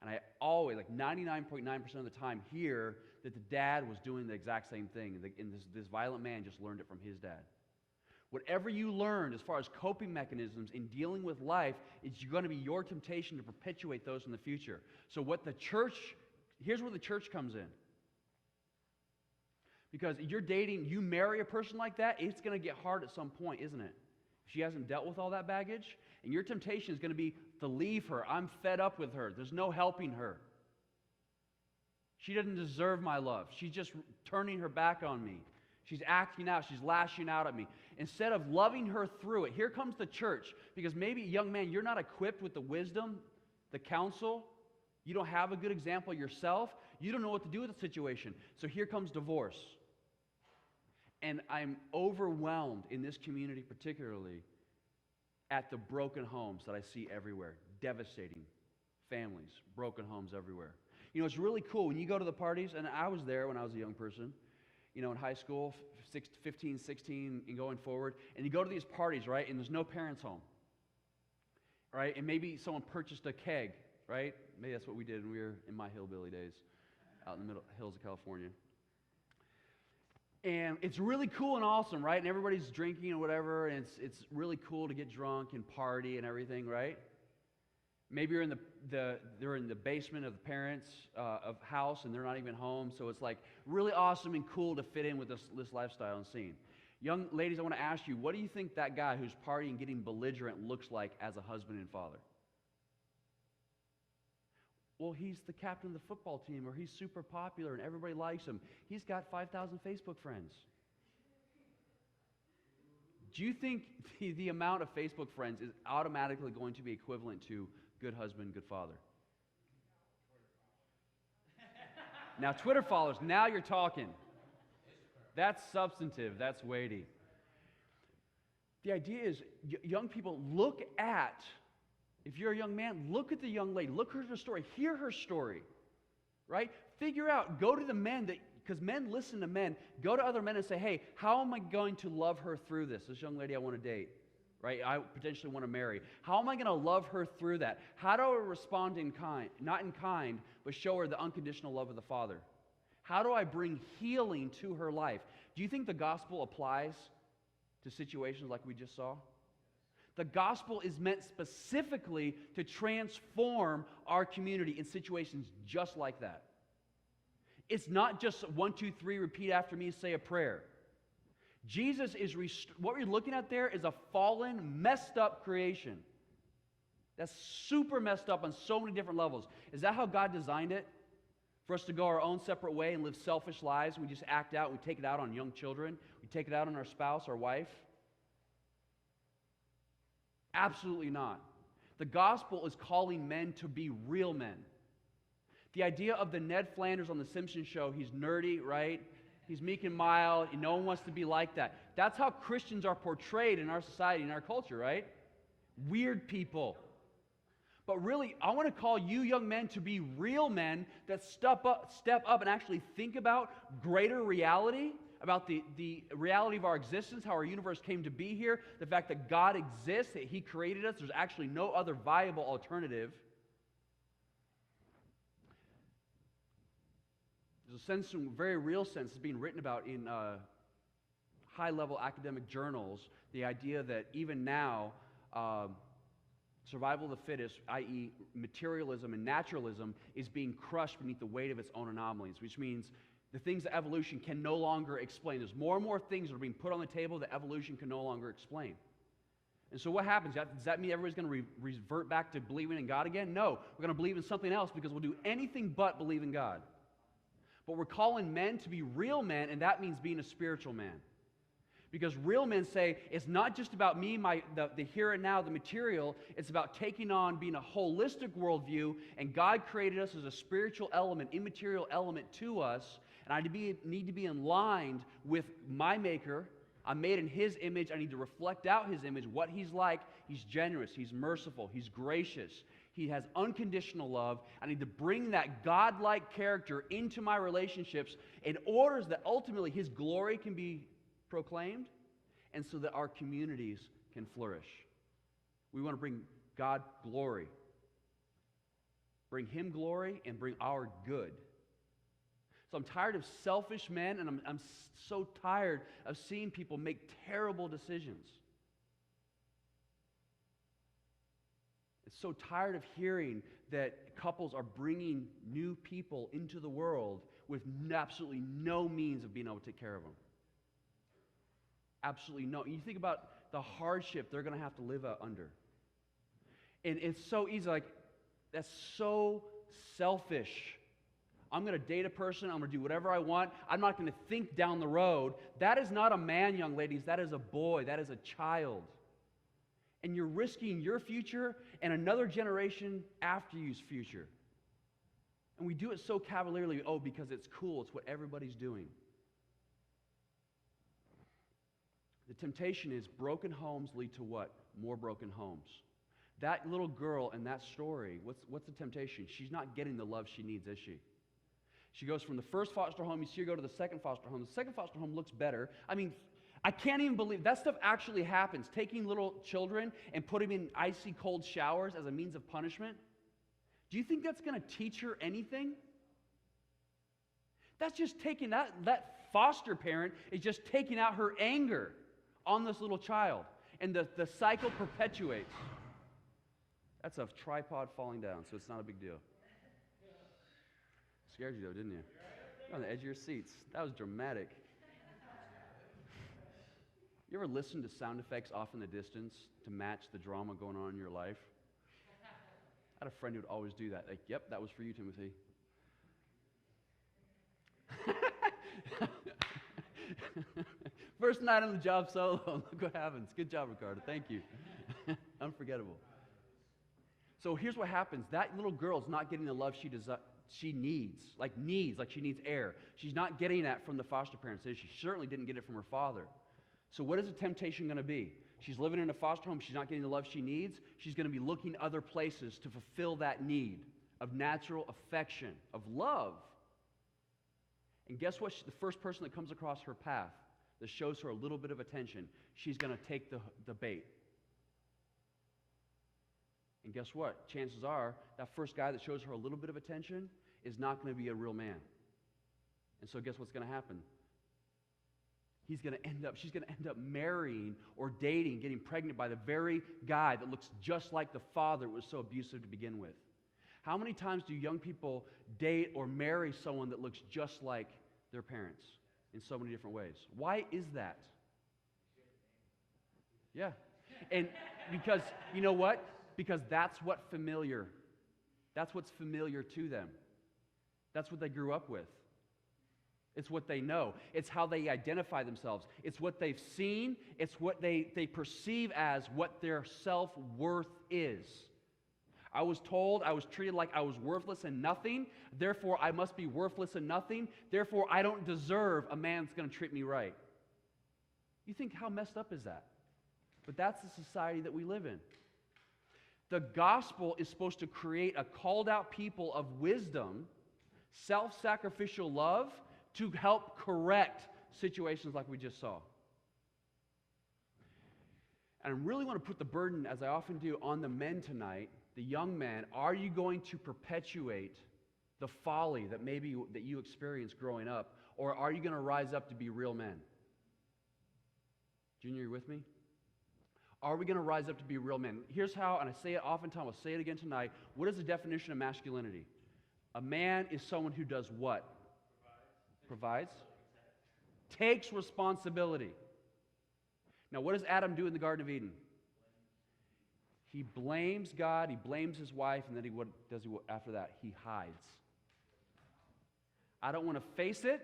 And I always, 99.9% of the time, hear that the dad was doing the exact same thing, and this violent man just learned it from his dad. Whatever you learned as far as coping mechanisms in dealing with life, it's going to be your temptation to perpetuate those in the future. So here's where the church comes in. Because you're dating, you marry a person like that, it's going to get hard at some point, isn't it? If she hasn't dealt with all that baggage, and your temptation is going to be to leave her. I'm fed up with her. There's no helping her. She doesn't deserve my love. She's just turning her back on me. She's acting out. She's lashing out at me. Instead of loving her through it, here comes the church. Because maybe, young man, you're not equipped with the wisdom, the counsel. You don't have a good example yourself. You don't know what to do with the situation. So here comes divorce. And I'm overwhelmed in this community particularly at the broken homes that I see everywhere. Devastating families, broken homes everywhere. It's really cool when you go to the parties, and I was there when I was a young person, in high school, 15, 16, and going forward, and you go to these parties, right, and there's no parents home, right, and maybe someone purchased a keg, right? Maybe that's what we did when we were in my hillbilly days out in the middle hills of California. And it's really cool and awesome, right? And everybody's drinking and whatever, and it's really cool to get drunk and party and everything, right? Maybe you're they're in the basement of the parents' of house, and they're not even home, so it's like really awesome and cool to fit in with this lifestyle and scene. Young ladies, I want to ask you, what do you think that guy who's partying, getting belligerent, looks like as a husband and father? Well, he's the captain of the football team, or he's super popular and everybody likes him. He's got 5,000 Facebook friends. Do you think the amount of Facebook friends is automatically going to be equivalent to good husband, good father? Now, Twitter followers, now you're talking. That's substantive, that's weighty. The idea is, young people, look at, if you're a young man, look at the young lady, look at her story, hear her story, right? Figure out, go to the men, because men listen to men, go to other men and say, hey, how am I going to love her through this young lady I want to date? right? I potentially want to marry. How am I going to love her through that? How do I respond in kind, not in kind, but show her the unconditional love of the Father? How do I bring healing to her life? Do you think the gospel applies to situations like we just saw? The gospel is meant specifically to transform our community in situations just like that. It's not just 1, 2, 3, repeat after me, say a prayer. Jesus is, what we're looking at there is a fallen, messed up creation. That's super messed up on so many different levels. Is that how God designed it? For us to go our own separate way and live selfish lives? We just act out, we take it out on young children, we take it out on our spouse, our wife? Absolutely not. The gospel is calling men to be real men. The idea of the Ned Flanders on The Simpsons show, he's nerdy, right? He's meek and mild, and no one wants to be like that. That's how Christians are portrayed in our society, in our culture, right? Weird people. But really, I want to call you young men to be real men that step up and actually think about greater reality, about the reality of our existence, how our universe came to be here, the fact that God exists, that He created us, there's actually no other viable alternative. There's a sense, a very real sense, is being written about in high-level academic journals, the idea that even now, survival of the fittest, i.e. materialism and naturalism, is being crushed beneath the weight of its own anomalies, which means the things that evolution can no longer explain. There's more and more things that are being put on the table that evolution can no longer explain. And so what happens? Does that mean everybody's going to revert back to believing in God again? No. We're going to believe in something else because we'll do anything but believe in God. But we're calling men to be real men, and that means being a spiritual man. Because real men say, it's not just about me, the here and now, the material. It's about taking on, being a holistic worldview, and God created us as a spiritual element, immaterial element to us, and I need to be in line with my Maker. I'm made in His image. I need to reflect out His image, what He's like. He's generous. He's merciful. He's gracious. He has unconditional love. I need to bring that God-like character into my relationships in order that ultimately His glory can be proclaimed and so that our communities can flourish. We want to bring God glory. Bring Him glory and bring our good. So I'm tired of selfish men, and I'm so tired of seeing people make terrible decisions. It's so tired of hearing that couples are bringing new people into the world with absolutely no means of being able to take care of them. Absolutely no. You think about the hardship they're going to have to live under. And it's so easy, like, that's so selfish. I'm going to date a person. I'm going to do whatever I want. I'm not going to think down the road. That is not a man, young ladies. That is a boy. That is a child. And you're risking your future and another generation after you's future. And we do it so cavalierly, because it's cool. It's what everybody's doing. The temptation is broken homes lead to what? More broken homes. That little girl in that story, what's the temptation? She's not getting the love she needs, is she? She goes from the first foster home, you see her go to the second foster home. The second foster home looks better. I mean, I can't even believe that stuff actually happens. Taking little children and putting them in icy cold showers as a means of punishment. Do you think that's going to teach her anything? That's just taking that foster parent is just taking out her anger on this little child. And the cycle perpetuates. That's a tripod falling down, so it's not a big deal. Scared you though, didn't you? You're on the edge of your seats. That was dramatic. You ever listen to sound effects off in the distance to match the drama going on in your life? I had a friend who would always do that. Like, yep, that was for you, Timothy. First night on the job solo. Look what happens. Good job, Ricardo. Thank you. Unforgettable. So here's what happens. That little girl is not getting the love she needs. Like she needs air. She's not getting that from the foster parents. She certainly didn't get it from her father. So what is the temptation going to be? She's living in a foster home. She's not getting the love she needs. She's going to be looking other places to fulfill that need of natural affection, of love. And guess what? The first person that comes across her path that shows her a little bit of attention, she's going to take the bait. And guess what? Chances are that first guy that shows her a little bit of attention is not going to be a real man. And so guess what's going to happen? She's going to end up marrying or dating, getting pregnant by the very guy that looks just like the father who was so abusive to begin with. How many times do young people date or marry someone that looks just like their parents in so many different ways? Why is that? Yeah. And because, you know what? Because that's what's familiar to them. That's what they grew up with. It's what they know. It's how they identify themselves. It's what they've seen. It's what they perceive as what their self-worth is. I was told I was treated like I was worthless and nothing. Therefore, I must be worthless and nothing. Therefore, I don't deserve a man that's going to treat me right. You think, how messed up is that? But that's the society that we live in. The gospel is supposed to create a called out people of wisdom, self-sacrificial love, to help correct situations like we just saw. And I really want to put the burden, as I often do, on the men tonight, the young men. Are you going to perpetuate the folly that maybe that you experienced growing up, or are you going to rise up to be real men? Junior, you with me? Are we going to rise up to be real men? Here's how, and I say it oftentimes, I'll say it again tonight. What is the definition of masculinity? A man is someone who does what? Provides. Takes responsibility. Now, what does Adam do in the Garden of Eden? He blames God, he blames his wife, and then what does he after that? He hides. I don't want to face it.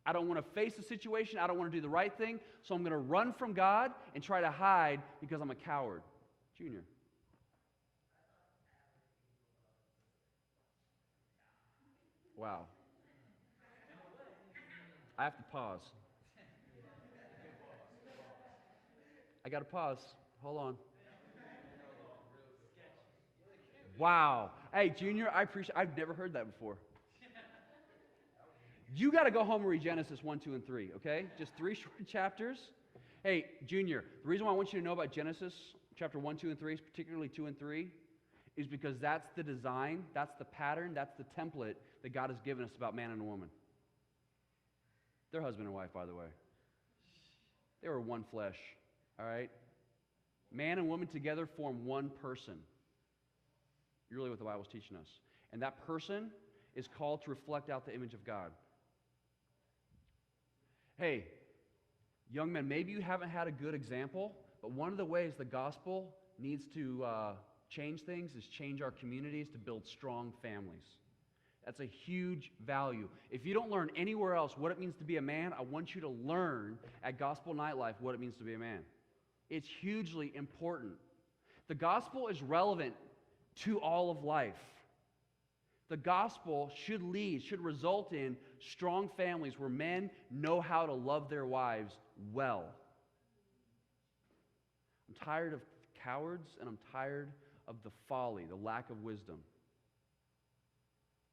I don't want to face the situation. I don't want to do the right thing, so I'm going to run from God and try to hide because I'm a coward. Junior. Wow. I have to pause. I got to pause. Hold on. Wow. Hey, Junior, I've never heard that before. You got to go home and read Genesis 1, 2, and 3, okay? Just 3 short chapters. Hey, Junior, the reason why I want you to know about Genesis chapter 1, 2, and 3, particularly 2 and 3, is because that's the design, that's the pattern, that's the template that God has given us about man and woman. They're husband and wife, by the way. They were one flesh, all right? Man and woman together form one person. Really what the Bible's teaching us. And that person is called to reflect out the image of God. Hey, young men, maybe you haven't had a good example, but one of the ways the gospel needs to change things is change our communities to build strong families. That's a huge value. If you don't learn anywhere else what it means to be a man, I want you to learn at Gospel Nightlife what it means to be a man. It's hugely important. The gospel is relevant to all of life. The gospel should result in strong families where men know how to love their wives well. I'm tired of cowards, and I'm tired of the folly, the lack of wisdom.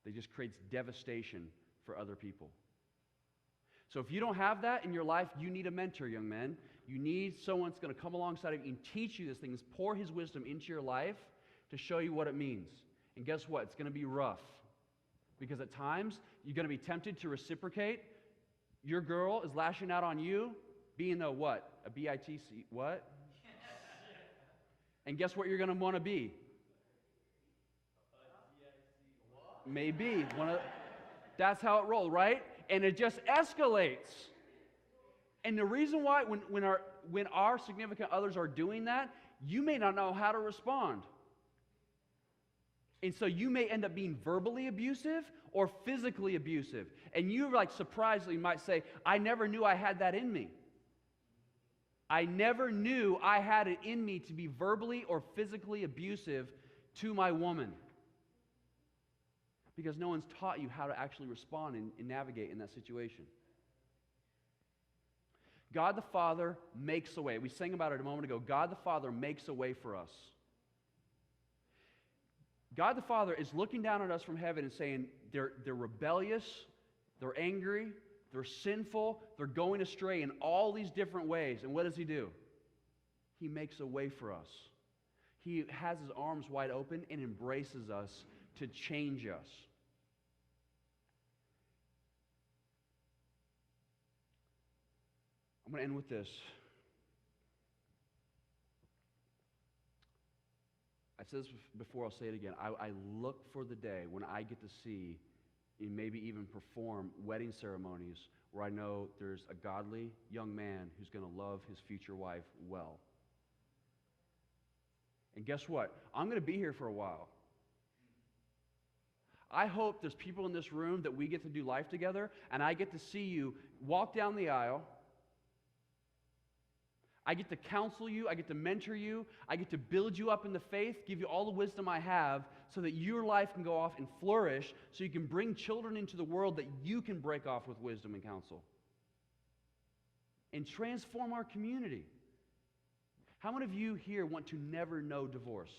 That just creates devastation for other people. So if you don't have that in your life, you need a mentor, young men. You need someone that's going to come alongside of you and teach you these things, pour his wisdom into your life to show you what it means. And guess what? It's going to be rough. Because at times, you're going to be tempted to reciprocate. Your girl is lashing out on you, being a what? A BITC, what? And guess what you're going to want to be? Maybe. That's how it rolls, right? And it just escalates. And the reason why, when our significant others are doing that, you may not know how to respond. And so you may end up being verbally abusive or physically abusive. And you, like, surprisingly might say, I never knew I had that in me. I never knew I had it in me to be verbally or physically abusive to my woman. Because no one's taught you how to actually respond and navigate in that situation. God the Father makes a way. We sang about it a moment ago. God the Father makes a way for us. God the Father is looking down at us from heaven and saying, they're rebellious, they're angry, they're sinful, they're going astray in all these different ways. And what does He do? He makes a way for us. He has his arms wide open and embraces us to change us. I'm going to end with this. I said this before, I'll say it again. I look for the day when I get to see and maybe even perform wedding ceremonies where I know there's a godly young man who's going to love his future wife well. And guess what? I'm going to be here for a while. I hope there's people in this room that we get to do life together, and I get to see you walk down the aisle. I get to counsel you, I get to mentor you, I get to build you up in the faith, give you all the wisdom I have so that your life can go off and flourish, so you can bring children into the world that you can break off with wisdom and counsel. And transform our community. How many of you here want to never know divorce?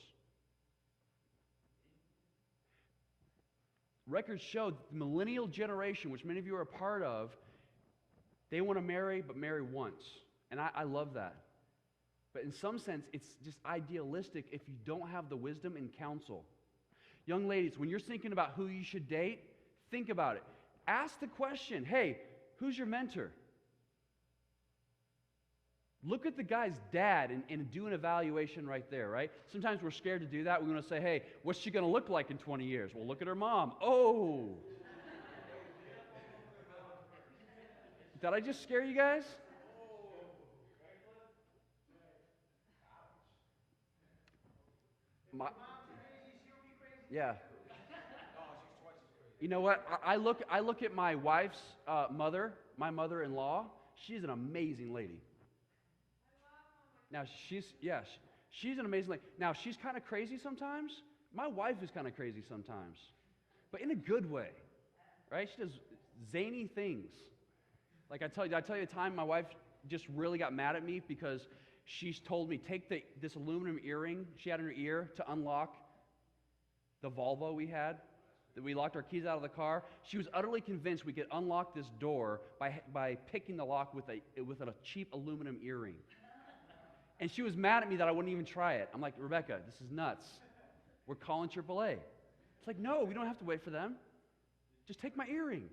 Records show that the millennial generation, which many of you are a part of, they want to marry, but marry once. And I love that. But in some sense, it's just idealistic if you don't have the wisdom and counsel. Young ladies, when you're thinking about who you should date, think about it. Ask the question, hey, who's your mentor? Look at the guy's dad and do an evaluation right there, right? Sometimes we're scared to do that. We want to say, hey, what's she going to look like in 20 years? Well, look at her mom. Oh! Did I just scare you guys? Yeah. You know what? I look at my wife's mother, my mother-in-law. She's an amazing lady. Now she's an amazing lady. Now she's kind of crazy sometimes. My wife is kind of crazy sometimes, but in a good way, right? She does zany things. Like I tell you a time my wife just really got mad at me because she's told me, take this aluminum earring she had in her ear to unlock the Volvo we had, that we locked our keys out of the car. She was utterly convinced we could unlock this door by picking the lock with a cheap aluminum earring. And she was mad at me that I wouldn't even try it. I'm like, Rebecca, this is nuts. We're calling AAA. It's like, no, we don't have to wait for them. Just take my earring.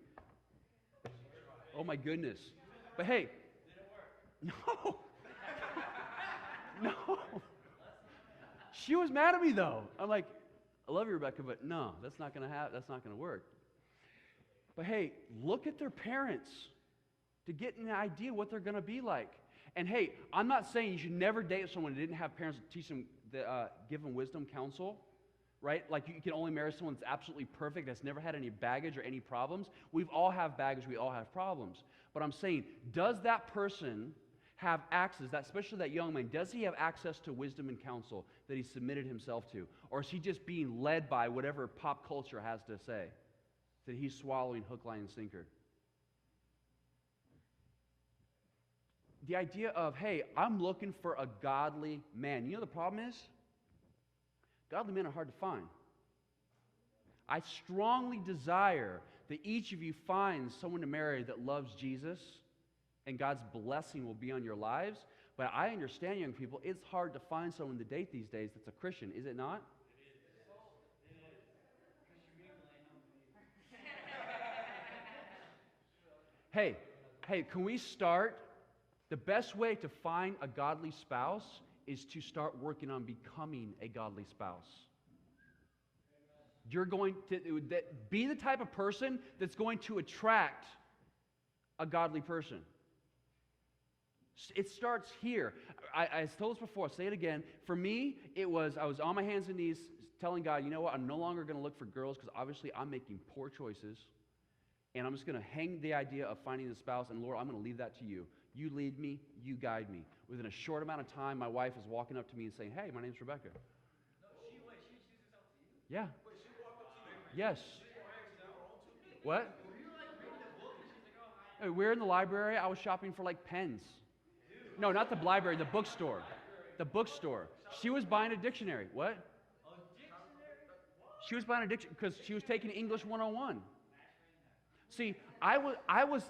Oh my goodness. But hey, no. No. She was mad at me though. I'm like, I love you, Rebecca, but no, that's not going to happen. That's not going to work. But hey, look at their parents to get an idea what they're going to be like. And hey, I'm not saying you should never date someone who didn't have parents to teach them, give them wisdom, counsel, right? Like you can only marry someone that's absolutely perfect, that's never had any baggage or any problems. We've all have baggage, we all have problems. But I'm saying, does that person have access, especially that young man, does he have access to wisdom and counsel that he submitted himself to? Or is he just being led by whatever pop culture has to say, that he's swallowing hook, line, and sinker? The idea of, hey, I'm looking for a godly man. You know the problem is? Godly men are hard to find. I strongly desire that each of you finds someone to marry that loves Jesus, and God's blessing will be on your lives. But I understand, young people, it's hard to find someone to date these days that's a Christian, is it not? Hey, can we start? The best way to find a godly spouse is to start working on becoming a godly spouse. You're going to be the type of person that's going to attract a godly person. It starts here. I told this before, I'll say it again. For me, I was on my hands and knees telling God, you know what, I'm no longer going to look for girls because obviously I'm making poor choices. And I'm just going to hang the idea of finding a spouse, and Lord, I'm going to leave that to you. You lead me, you guide me. Within a short amount of time, my wife is walking up to me and saying, hey, my name's Rebecca. No, she introduced herself to you? Yeah. Wait, she walked up to you? Yes. What? Were you like reading the book and she's like, oh, hi. We're in the library. I was shopping for like pens. Dude. No, not the library, the bookstore. The bookstore. She was buying a dictionary. What? A dictionary? She was buying a dictionary because she was taking English 101. See, I was,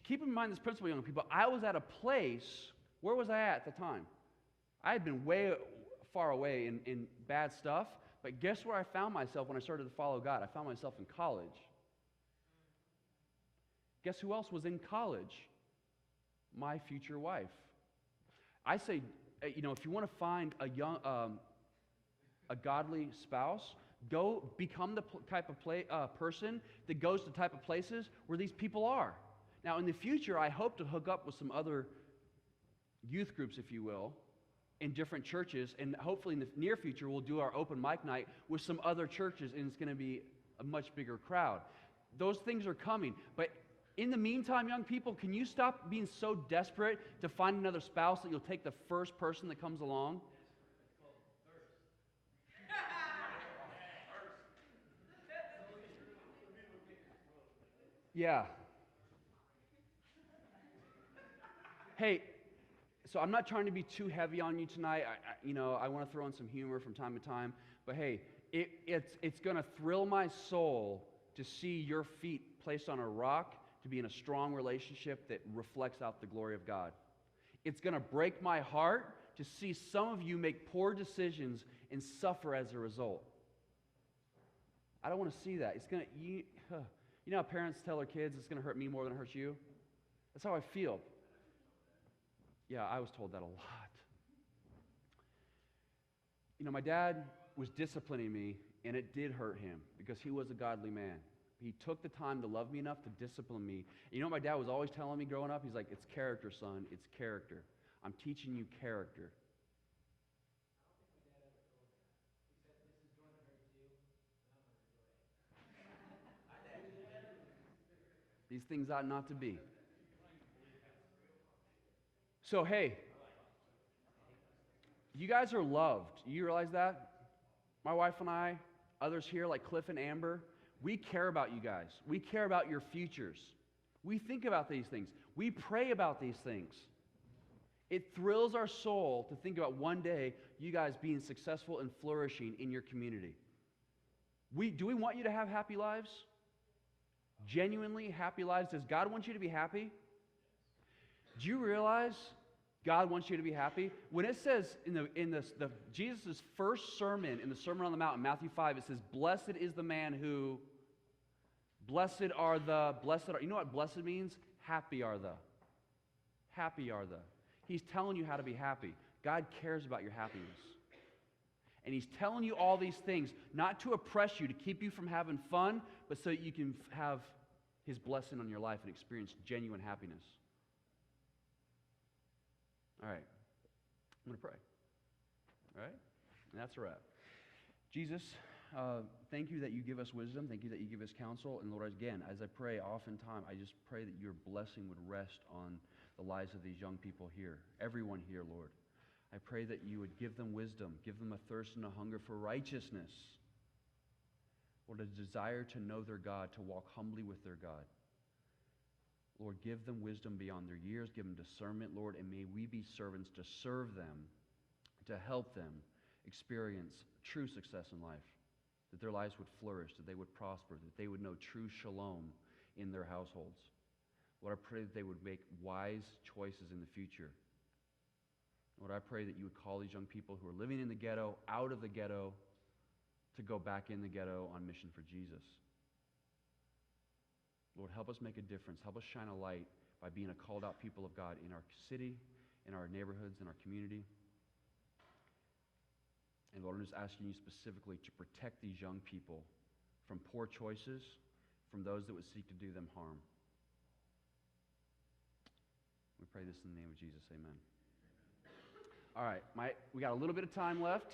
keep in mind this principle, young people, I was at a place, where was I at the time? I had been way far away in bad stuff. But guess where I found myself when I started to follow God? I found myself in college. Guess who else was in college? My future wife. I say, if you want to find a godly spouse, go become the type of person that goes to the type of places where these people are. Now, in the future, I hope to hook up with some other youth groups, if you will, in different churches, and hopefully in the near future, we'll do our open mic night with some other churches, and it's going to be a much bigger crowd. Those things are coming, but in the meantime, young people, can you stop being so desperate to find another spouse that you'll take the first person that comes along? Yeah. Hey, so I'm not trying to be too heavy on you tonight. I want to throw in some humor from time to time. But hey, it's going to thrill my soul to see your feet placed on a rock, to be in a strong relationship that reflects out the glory of God. It's going to break my heart to see some of you make poor decisions and suffer as a result. I don't want to see that. It's going to, you know how parents tell their kids it's going to hurt me more than it hurts you? That's how I feel. Yeah, I was told that a lot. My dad was disciplining me, and it did hurt him because he was a godly man. He took the time to love me enough to discipline me. You know what my dad was always telling me growing up? He's like, it's character, son. It's character. I'm teaching you character. These things ought not to be. So, hey, you guys are loved. You realize that? My wife and I, others here like Cliff and Amber, we care about you guys. We care about your futures. We think about these things. We pray about these things. It thrills our soul to think about one day you guys being successful and flourishing in your community. Do we want you to have happy lives? Genuinely happy lives? Does God want you to be happy? Do you realize God wants you to be happy? When it says in Jesus' first sermon, in the Sermon on the Mount in Matthew 5, it says, blessed is the man who, you know what blessed means? Happy are the. Happy are the. He's telling you how to be happy. God cares about your happiness. And He's telling you all these things, not to oppress you, to keep you from having fun, but so that you can have His blessing on your life and experience genuine happiness. All right. I'm going to pray. All right? And that's a wrap. Jesus, thank you that you give us wisdom. Thank you that you give us counsel. And Lord, again, as I pray oftentimes, I just pray that your blessing would rest on the lives of these young people here, everyone here, Lord. I pray that you would give them wisdom, give them a thirst and a hunger for righteousness, Lord, a desire to know their God, to walk humbly with their God. Lord, give them wisdom beyond their years, give them discernment, Lord, and may we be servants to serve them, to help them experience true success in life, that their lives would flourish, that they would prosper, that they would know true shalom in their households. Lord, I pray that they would make wise choices in the future. Lord, I pray that you would call these young people who are living in the ghetto, out of the ghetto, to go back in the ghetto on mission for Jesus. Lord, help us make a difference. Help us shine a light by being a called out people of God in our city, in our neighborhoods, in our community. And Lord, I'm just asking you specifically to protect these young people from poor choices, from those that would seek to do them harm. We pray this in the name of Jesus. Amen. All right, we got a little bit of time left.